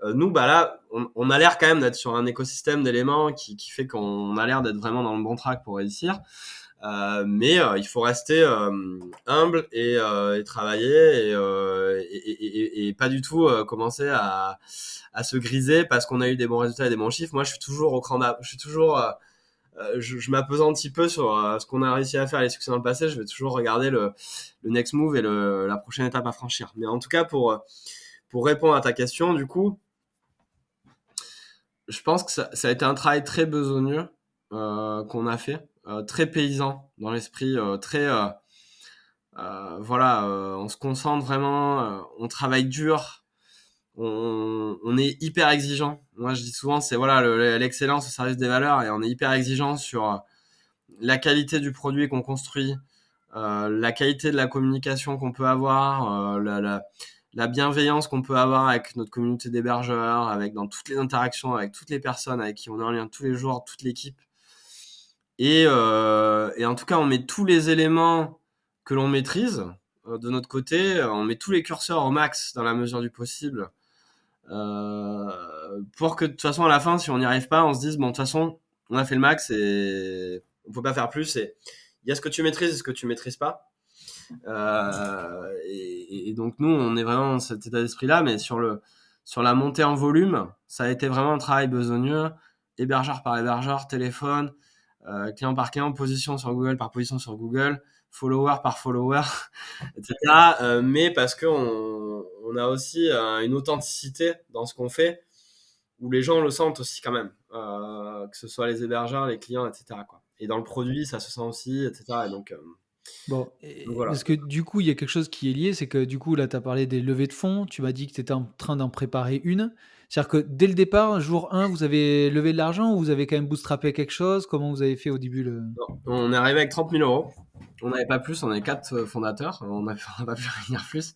[SPEAKER 2] nous, bah là, on a l'air quand même d'être sur un écosystème d'éléments qui fait qu'on a l'air d'être vraiment dans le bon track pour réussir. Mais il faut rester humble et travailler, et pas du tout commencer à se griser parce qu'on a eu des bons résultats et des bons chiffres. Moi, je suis toujours au cran je suis toujours je m'apesante un petit peu sur ce qu'on a réussi à faire, les succès dans le passé. Je vais toujours regarder le next move et la prochaine étape à franchir. Mais en tout cas, pour répondre à ta question, du coup, je pense que ça a été un travail très besogneux qu'on a fait, très paysan dans l'esprit, très Voilà, on se concentre vraiment, on travaille dur, on est hyper exigeant. Moi, je dis souvent, c'est voilà l'excellence au service des valeurs, et on est hyper exigeant sur la qualité du produit qu'on construit, la qualité de la communication qu'on peut avoir, la bienveillance qu'on peut avoir avec notre communauté d'hébergeurs, avec dans toutes les interactions, avec toutes les personnes avec qui on est en lien tous les jours, toute l'équipe. Et en tout cas, on met tous les éléments que l'on maîtrise de notre côté, on met tous les curseurs au max dans la mesure du possible, pour que de toute façon à la fin, si on n'y arrive pas, on se dise bon, de toute façon, on a fait le max et on peut pas faire plus. Et il y a ce que tu maîtrises et ce que tu maîtrises pas. Et donc nous, on est vraiment dans cet état d'esprit-là, mais sur la montée en volume, ça a été vraiment un travail besogneux, hébergeur par hébergeur, téléphone, client par client, position sur Google par position sur Google, follower par follower, etc. Mais parce que on a aussi une authenticité dans ce qu'on fait, où les gens le sentent aussi quand même, que ce soit les hébergeurs, les clients, etc., quoi. Et dans le produit, ça se sent aussi, etc. Et donc
[SPEAKER 1] Bon,
[SPEAKER 2] voilà.
[SPEAKER 1] parce que du coup, il y a quelque chose qui est lié, c'est que du coup, là, tu as parlé des levées de fonds, tu m'as dit que tu étais en train d'en préparer une. C'est-à-dire que dès le départ, jour 1, vous avez levé de l'argent ou vous avez quand même bootstrappé quelque chose? Comment vous avez fait au début
[SPEAKER 2] Non, on est arrivé avec 30 000 euros. On n'avait pas plus, on est 4 fondateurs. On n'a pas pu réunir plus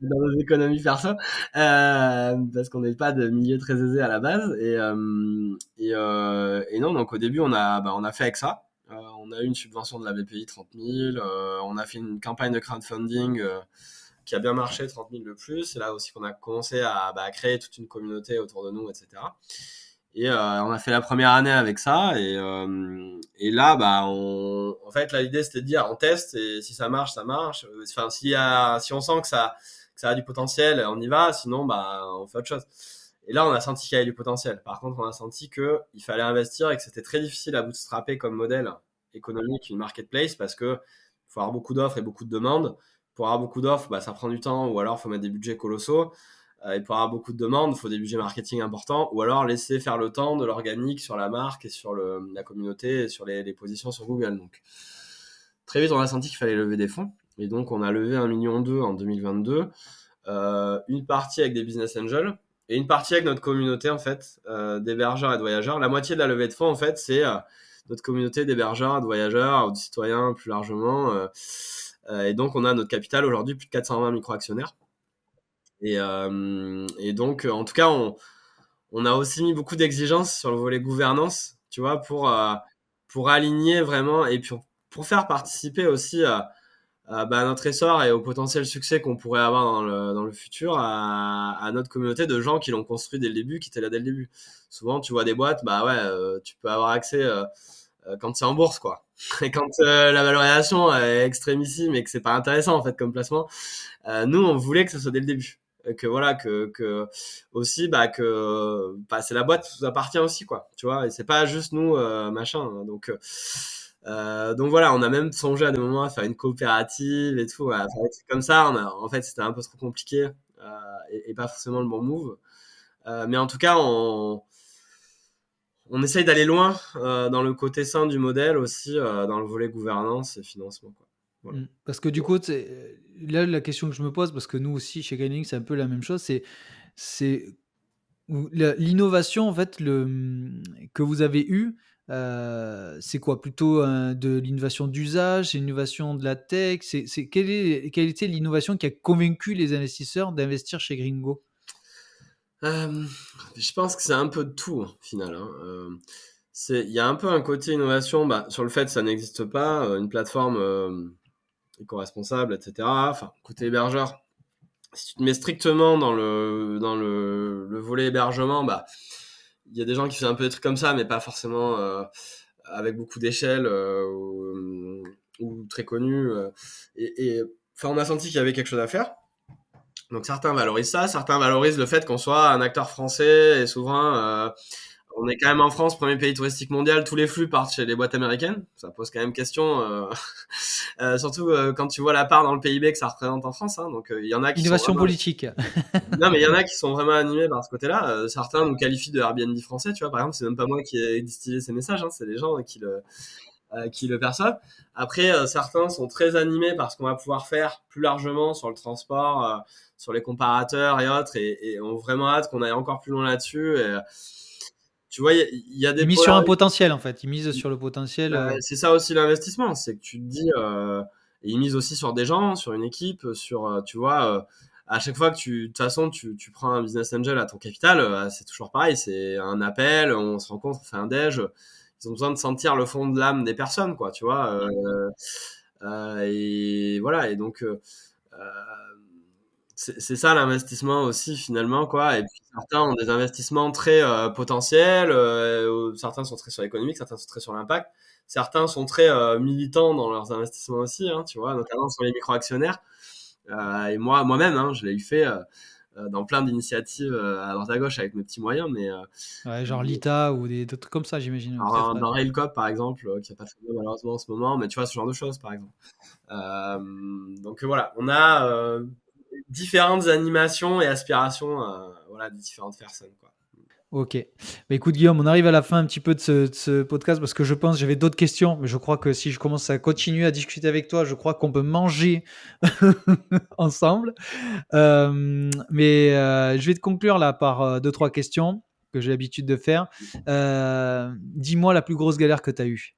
[SPEAKER 2] dans nos économies perso, parce qu'on n'est pas de milieu très aisé à la base. Et non, donc au début, on a fait avec ça. On a eu une subvention de la BPI 30 000. On a fait une campagne de crowdfunding qui a bien marché, 30 000 de plus. C'est là aussi qu'on a commencé à créer toute une communauté autour de nous, etc. Et on a fait la première année avec ça, et là, en fait, là, l'idée c'était de dire, on teste, et si ça marche, ça marche. Enfin, si on sent que ça a du potentiel, on y va. Sinon, on fait autre chose. Et là, on a senti qu'il y avait du potentiel. Par contre, on a senti que il fallait investir et que c'était très difficile à bootstrapper comme modèle économique une marketplace, parce que faut avoir beaucoup d'offres et beaucoup de demandes. Pour avoir beaucoup d'offres, ça prend du temps, ou alors faut mettre des budgets colossaux. Et pour avoir beaucoup de demandes, il faut des budgets marketing importants, ou alors laisser faire le temps de l'organique sur la marque et sur la communauté et sur les positions sur Google. Donc, très vite, on a senti qu'il fallait lever des fonds. Et donc, on a levé 1,2 million en 2022. Une partie avec des business angels et une partie avec notre communauté, en fait, d'hébergeurs et de voyageurs. La moitié de la levée de fonds, en fait, c'est notre communauté d'hébergeurs, de voyageurs, de citoyens plus largement. Et donc, on a notre capital aujourd'hui, plus de 420 micro-actionnaires. Et donc, en tout cas, on a aussi mis beaucoup d'exigences sur le volet gouvernance, tu vois, pour aligner vraiment, et pour faire participer aussi à notre essor et au potentiel succès qu'on pourrait avoir dans le futur, à notre communauté de gens qui l'ont construit dès le début, qui étaient là dès le début. Souvent, tu vois des boîtes, tu peux avoir accès quand c'est en bourse, quoi. Et quand la valorisation est extrémissime et que c'est pas intéressant, en fait, comme placement, nous, on voulait que ça soit dès le début. Que voilà, que aussi, que c'est la boîte qui nous appartient aussi, quoi. Tu vois, et c'est pas juste nous, machin. Hein. Donc voilà, on a même songé à des moments à faire une coopérative et tout. Faire des trucs comme ça, en fait, c'était un peu trop compliqué, et pas forcément le bon move. Mais en tout cas, on essaye d'aller loin dans le côté sain du modèle aussi, dans le volet gouvernance et financement, quoi. Voilà.
[SPEAKER 1] Parce que du coup, là, la question que je me pose, parce que nous aussi, chez Gaining, c'est un peu la même chose, c'est l'innovation, en fait, que vous avez eue, c'est quoi? Plutôt de l'innovation d'usage, c'est l'innovation de la tech? Quelle était l'innovation qui a convaincu les investisseurs d'investir chez Gringo?
[SPEAKER 2] Je pense que c'est un peu de tout, au final. Hein. Il y a un peu un côté innovation, sur le fait que ça n'existe pas, une plateforme éco-responsable, etc. Enfin, côté hébergeur, si tu te mets strictement dans le volet hébergement, il y a des gens qui font un peu des trucs comme ça, mais pas forcément avec beaucoup d'échelle, ou très connus. Enfin, on a senti qu'il y avait quelque chose à faire. Donc certains valorisent ça, certains valorisent le fait qu'on soit un acteur français et souverain. On est quand même en France, premier pays touristique mondial, tous les flux partent chez les boîtes américaines. Ça pose quand même question, surtout quand tu vois la part dans le PIB que ça représente en France. Hein. Donc il y en a qui
[SPEAKER 1] Innovation
[SPEAKER 2] sont vraiment...
[SPEAKER 1] politique.
[SPEAKER 2] Non, mais il y en a qui sont vraiment animés par ce côté-là. Certains nous qualifient de Airbnb français, tu vois. Par exemple, c'est même pas moi qui ai distillé ces messages, hein. C'est les gens qui qui le perçoivent. Après, certains sont très animés par ce qu'on va pouvoir faire plus largement sur le transport, sur les comparateurs et autres, et ont vraiment hâte qu'on aille encore plus loin là-dessus. Et, tu vois, il y a des
[SPEAKER 1] Ils misent sur un potentiel, en fait. Ils misent sur le potentiel.
[SPEAKER 2] c'est ça aussi l'investissement, c'est que tu te dis, et ils misent aussi sur des gens, sur une équipe, sur, tu vois, à chaque fois que de toute façon, tu prends un business angel à ton capital, c'est toujours pareil, c'est un appel, on se rencontre, on fait un déj, ils ont besoin de sentir le fond de l'âme des personnes, quoi, tu vois, et voilà, et donc, c'est ça l'investissement aussi finalement, quoi. Et puis certains ont des investissements très potentiels, certains sont très sur l'économique, certains sont très sur l'impact, certains sont très militants dans leurs investissements aussi, hein, tu vois, notamment sur les micro-actionnaires. Et moi-même, hein, je l'ai eu fait dans plein d'initiatives à droite à gauche avec mes petits moyens, mais
[SPEAKER 1] Ouais, genre Lita ou des trucs comme ça, j'imagine.
[SPEAKER 2] alors,
[SPEAKER 1] Peut-être.
[SPEAKER 2] dans Railcop par exemple, qui a pas fait bien malheureusement en ce moment, mais tu vois ce genre de choses par exemple. Donc voilà, on a différentes animations et aspirations, voilà, des différentes personnes, quoi.
[SPEAKER 1] Ok. Bah, écoute, Guillaume, on arrive à la fin un petit peu de ce podcast parce que je pense j'avais d'autres questions, mais je crois que si je commence à continuer à discuter avec toi, je crois qu'on peut manger ensemble. Mais je vais te conclure là par deux, trois questions que j'ai l'habitude de faire. Dis-moi la plus grosse galère que tu as eue.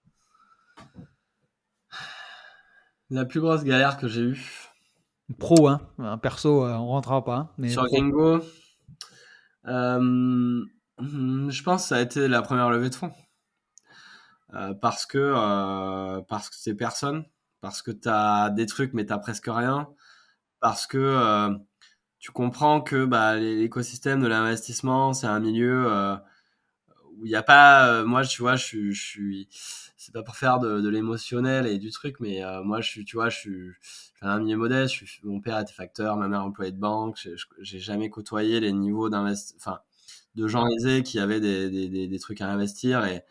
[SPEAKER 2] La plus grosse galère que j'ai eue
[SPEAKER 1] Pro, hein. Perso, on rentrera pas, hein, mais
[SPEAKER 2] sur
[SPEAKER 1] pro.
[SPEAKER 2] Gringo, je pense que ça a été la première levée de fonds. Parce que c'est personne, parce que t'as des trucs mais t'as presque rien, parce que tu comprends que bah, l'écosystème de l'investissement, c'est un milieu où il n'y a pas. Moi, tu vois, je suis. C'est pas pour faire de l'émotionnel et du truc, mais moi, tu vois, je suis un milieu modeste. Mon père était facteur, ma mère employée de banque. J'ai jamais côtoyé les niveaux enfin, de gens aisés qui avaient des trucs à investir et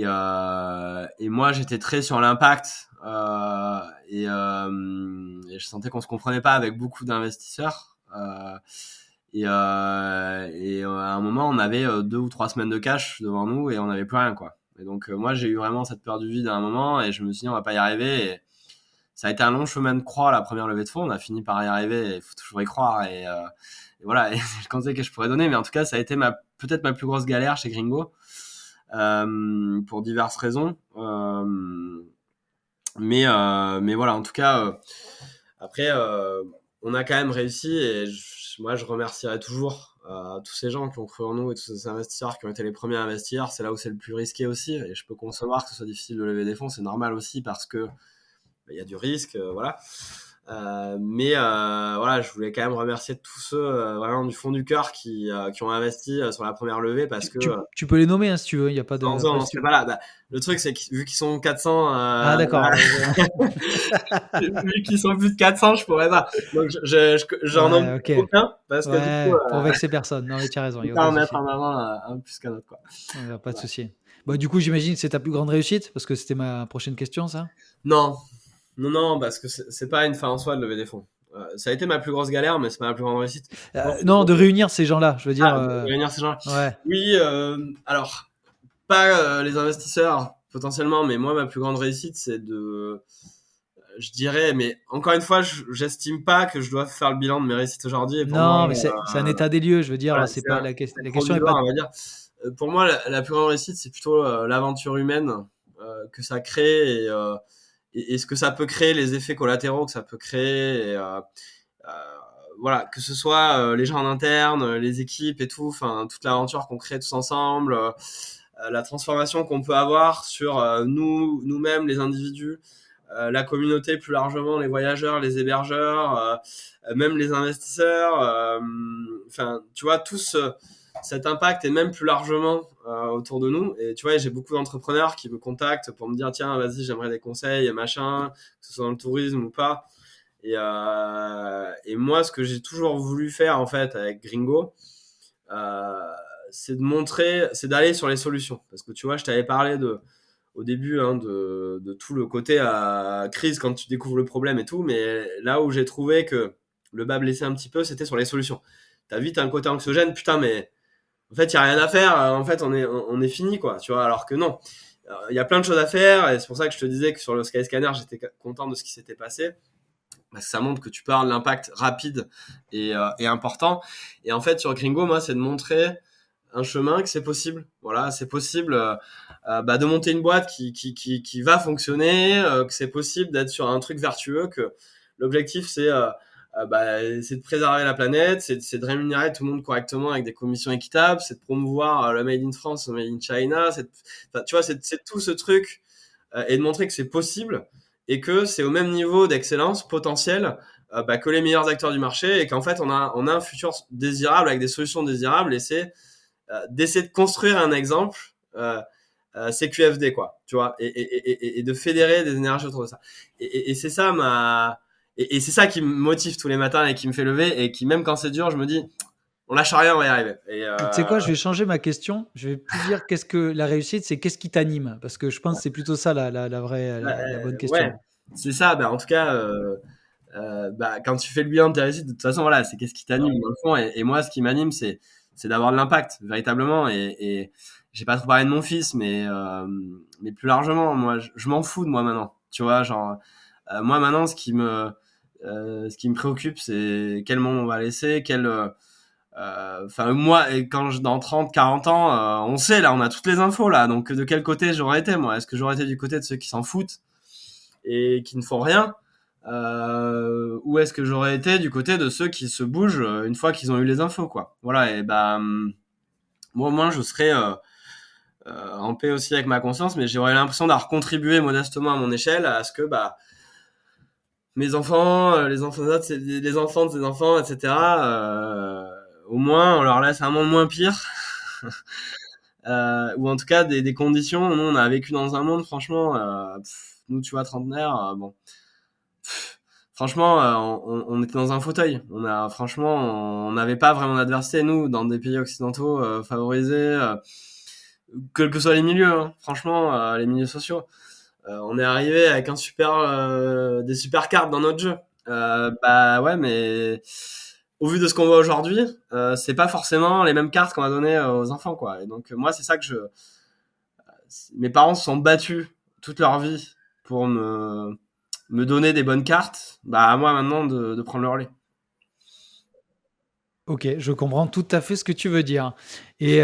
[SPEAKER 2] moi, j'étais très sur l'impact et je sentais qu'on se comprenait pas avec beaucoup d'investisseurs. À un moment, on avait 2 ou 3 semaines de cash devant nous et on n'avait plus rien, quoi. Et donc, moi, j'ai eu vraiment cette peur du vide à un moment et je me suis dit, on va pas y arriver. Et ça a été un long chemin de croix, la première levée de fonds. On a fini par y arriver. Il faut toujours y croire. Et voilà, et c'est le conseil que je pourrais donner. Mais en tout cas, ça a été peut-être ma plus grosse galère chez Gringo. Pour diverses raisons. Mais voilà, en tout cas, après, on a quand même réussi et moi, je remercierai toujours tous ces gens qui ont cru en nous et tous ces investisseurs qui ont été les premiers à investir. C'est là où c'est le plus risqué aussi et je peux concevoir que ce soit difficile de lever des fonds. C'est normal aussi parce que il y a du risque, voilà. Mais voilà, je voulais quand même remercier tous ceux vraiment du fond du cœur qui ont investi sur la première levée parce que
[SPEAKER 1] Tu peux les nommer, hein, si tu veux. Il y a pas de.
[SPEAKER 2] non,
[SPEAKER 1] Après,
[SPEAKER 2] on serait pas là. Bah, le truc, c'est que vu qu'ils sont 400,
[SPEAKER 1] Ah d'accord.
[SPEAKER 2] vu qu'ils sont plus de 400, je pourrais pas. Donc j'en nomme
[SPEAKER 1] Ouais, ok.
[SPEAKER 2] aucun parce que du coup,
[SPEAKER 1] Ouais, pour vexer personne. Non, mais tu as raison, il
[SPEAKER 2] je
[SPEAKER 1] n'y
[SPEAKER 2] peux
[SPEAKER 1] a
[SPEAKER 2] pas
[SPEAKER 1] aucun
[SPEAKER 2] en mettre
[SPEAKER 1] souci.
[SPEAKER 2] en avant un plus qu'un autre, quoi.
[SPEAKER 1] Pas de
[SPEAKER 2] Voilà.
[SPEAKER 1] souci. Bah, du coup, j'imagine que c'est ta plus grande réussite parce que c'était ma prochaine question, ça.
[SPEAKER 2] Non, non, parce que c'est pas une fin en soi de lever des fonds. Ça a été ma plus grosse galère, mais c'est pas ma plus grande réussite.
[SPEAKER 1] Non, de réunir ces gens-là, je veux dire.
[SPEAKER 2] De réunir ces gens-là.
[SPEAKER 1] Ouais.
[SPEAKER 2] Oui, alors, pas les investisseurs potentiellement, mais moi, ma plus grande réussite, c'est je dirais, mais encore une fois, j'estime pas que je dois faire le bilan de mes réussites aujourd'hui. Et pour moi,
[SPEAKER 1] Non, mais c'est un état des lieux, je veux dire.
[SPEAKER 2] voilà,
[SPEAKER 1] C'est pas la
[SPEAKER 2] c'est
[SPEAKER 1] question est pas.
[SPEAKER 2] provisoire, on va dire. Pour moi, la plus grande réussite, c'est plutôt l'aventure humaine que ça crée et ce que ça peut créer, les effets collatéraux que ça peut créer. Voilà, que ce soit les gens en interne, les équipes et tout, enfin toute l'aventure qu'on crée tous ensemble, la transformation qu'on peut avoir sur nous-mêmes, les individus, la communauté plus largement, les voyageurs, les hébergeurs, même les investisseurs, enfin tu vois tous cet impact et même plus largement autour de nous. Et tu vois, j'ai beaucoup d'entrepreneurs qui me contactent pour me dire tiens, vas-y, j'aimerais des conseils, machin, que ce soit dans le tourisme ou pas. Et moi, ce que j'ai toujours voulu faire en fait avec Gringo, c'est d'aller sur les solutions. Parce que tu vois, je t'avais parlé au début hein, de tout le côté à crise quand tu découvres le problème et tout, mais là où j'ai trouvé que le bas blessé un petit peu, c'était sur les solutions. T'as vite un côté anxiogène, putain, mais en fait, il n'y a rien à faire, en fait, on est fini, quoi, tu vois, alors que non. il y a plein de choses à faire et c'est pour ça que je te disais que sur le Skyscanner, j'étais content de ce qui s'était passé. Parce que ça montre que tu peux avoir de l'impact rapide et important. Et en fait, sur Gringo, moi, c'est de montrer un chemin que c'est possible. Voilà, c'est possible de monter une boîte qui va fonctionner, que c'est possible d'être sur un truc vertueux, que l'objectif, c'est de préserver la planète, c'est de rémunérer tout le monde correctement avec des commissions équitables, c'est de promouvoir le Made in France, le Made in China, tu vois, c'est tout ce truc et de montrer que c'est possible et que c'est au même niveau d'excellence potentielle que les meilleurs acteurs du marché et qu'en fait on a un futur désirable avec des solutions désirables et c'est d'essayer de construire un exemple CQFD quoi, tu vois, et de fédérer des énergies autour de ça. Et c'est ça et c'est ça qui me motive tous les matins et qui me fait lever et qui même quand c'est dur je me dis on lâche rien, on va y arriver.
[SPEAKER 1] Tu sais quoi, je vais changer ma question. Je vais plus dire qu'est-ce que la réussite, c'est qu'est-ce qui t'anime. Parce que je pense que c'est plutôt ça la vraie, la bonne question.
[SPEAKER 2] Ouais, c'est ça. En tout cas, quand tu fais le bilan de tes réussites, de toute façon, voilà, c'est qu'est-ce qui t'anime dans le fond. Et moi, ce qui m'anime, c'est d'avoir de l'impact, véritablement. Et j'ai pas trop parlé de mon fils, mais plus largement, moi, je m'en fous de moi maintenant. Tu vois, genre, moi maintenant, ce qui me préoccupe, c'est quel monde on va laisser, moi, dans 30, 40 ans, on sait, là, on a toutes les infos, là. Donc, de quel côté j'aurais été, moi? Est-ce que j'aurais été du côté de ceux qui s'en foutent et qui ne font rien? Ou est-ce que j'aurais été du côté de ceux qui se bougent une fois qu'ils ont eu les infos, quoi? Voilà, et moi, au moins, je serais en paix aussi avec ma conscience, mais j'aurais l'impression d'avoir contribué modestement à mon échelle à ce que, mes enfants, les enfants d'autres, les enfants de ses enfants, etc., au moins, on leur laisse un monde moins pire. Ou en tout cas, des conditions. Nous, on a vécu dans un monde, franchement, nous, tu vois, trentenaires, bon. Franchement, on était dans un fauteuil. Franchement, on n'avait pas vraiment d'adversité, nous, dans des pays occidentaux favorisés, quels que soient les milieux, hein. Franchement, les milieux sociaux. On est arrivé avec des super cartes dans notre jeu. Ouais, mais au vu de ce qu'on voit aujourd'hui, c'est pas forcément les mêmes cartes qu'on va donner aux enfants, quoi. Et donc moi, c'est ça que mes parents se sont battus toute leur vie pour me donner des bonnes cartes. À moi maintenant de prendre le relais.
[SPEAKER 1] Ok, je comprends tout à fait ce que tu veux dire. Et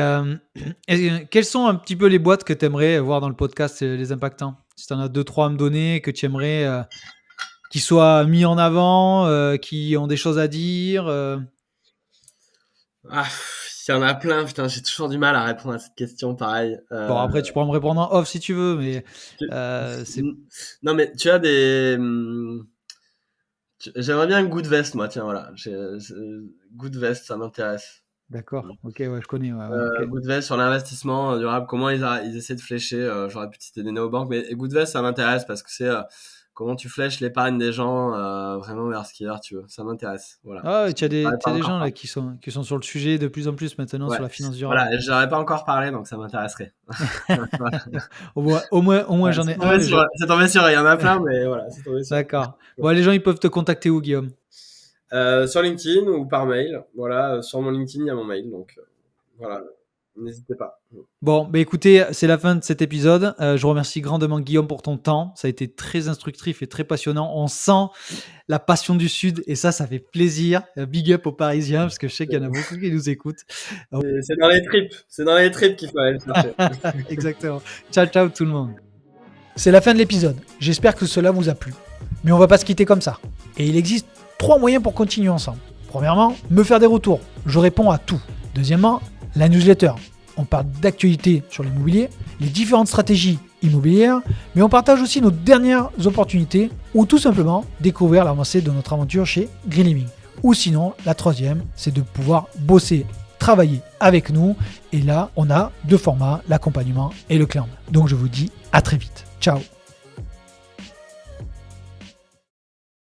[SPEAKER 1] quelles sont un petit peu les boîtes que tu aimerais voir dans le podcast Les Impactants? Si tu en as 2-3 à me donner, que tu aimerais qu'ils soient mis en avant, qui ont des choses à dire.
[SPEAKER 2] Il y en a plein, putain, j'ai toujours du mal à répondre à cette question, pareil.
[SPEAKER 1] Bon, après, tu pourras me répondre en off si tu veux, mais
[SPEAKER 2] Non, mais tu as des... J'aimerais bien Goodvest, moi, tiens, voilà. Goodvest, ça m'intéresse.
[SPEAKER 1] D'accord, ok, ouais, je connais. Okay.
[SPEAKER 2] Goodvest sur l'investissement durable, comment ils essaient de flécher, j'aurais pu citer des néobanques, mais Goodvest, ça m'intéresse parce que c'est comment tu flèches l'épargne des gens vraiment vers ce qui est vertueux. Ça m'intéresse. Voilà.
[SPEAKER 1] Ah, tu as des gens là qui sont sur le sujet de plus en plus maintenant, sur la finance durable.
[SPEAKER 2] Voilà, je n'aurais pas encore parlé, donc ça m'intéresserait.
[SPEAKER 1] au moins j'en ai un.
[SPEAKER 2] C'est tombé sur, il y en a plein, mais voilà.
[SPEAKER 1] D'accord. Bon, les gens, ils peuvent te contacter où, Guillaume?
[SPEAKER 2] Sur LinkedIn ou par mail. Voilà, sur mon LinkedIn, il y a mon mail, donc voilà. N'hésitez pas.
[SPEAKER 1] Bon, écoutez, c'est la fin de cet épisode. Je remercie grandement Guillaume pour ton temps. Ça a été très instructif et très passionnant. On sent la passion du Sud et ça fait plaisir. Big up aux Parisiens parce que je sais qu'il y en a beaucoup qui nous écoutent.
[SPEAKER 2] C'est dans les tripes. C'est dans les tripes qu'il faut aller chercher.
[SPEAKER 1] Exactement. Ciao, ciao tout le monde. C'est la fin de l'épisode. J'espère que cela vous a plu. Mais on va pas se quitter comme ça. Et il existe 3 moyens pour continuer ensemble. Premièrement, me faire des retours. Je réponds à tout. Deuxièmement, la newsletter. On parle d'actualité sur l'immobilier, les différentes stratégies immobilières, mais on partage aussi nos dernières opportunités ou tout simplement découvrir l'avancée de notre aventure chez Green Living. Ou sinon, la troisième, c'est de pouvoir bosser, travailler avec nous. Et là, on a 2 formats, l'accompagnement et le clan. Donc je vous dis à très vite. Ciao.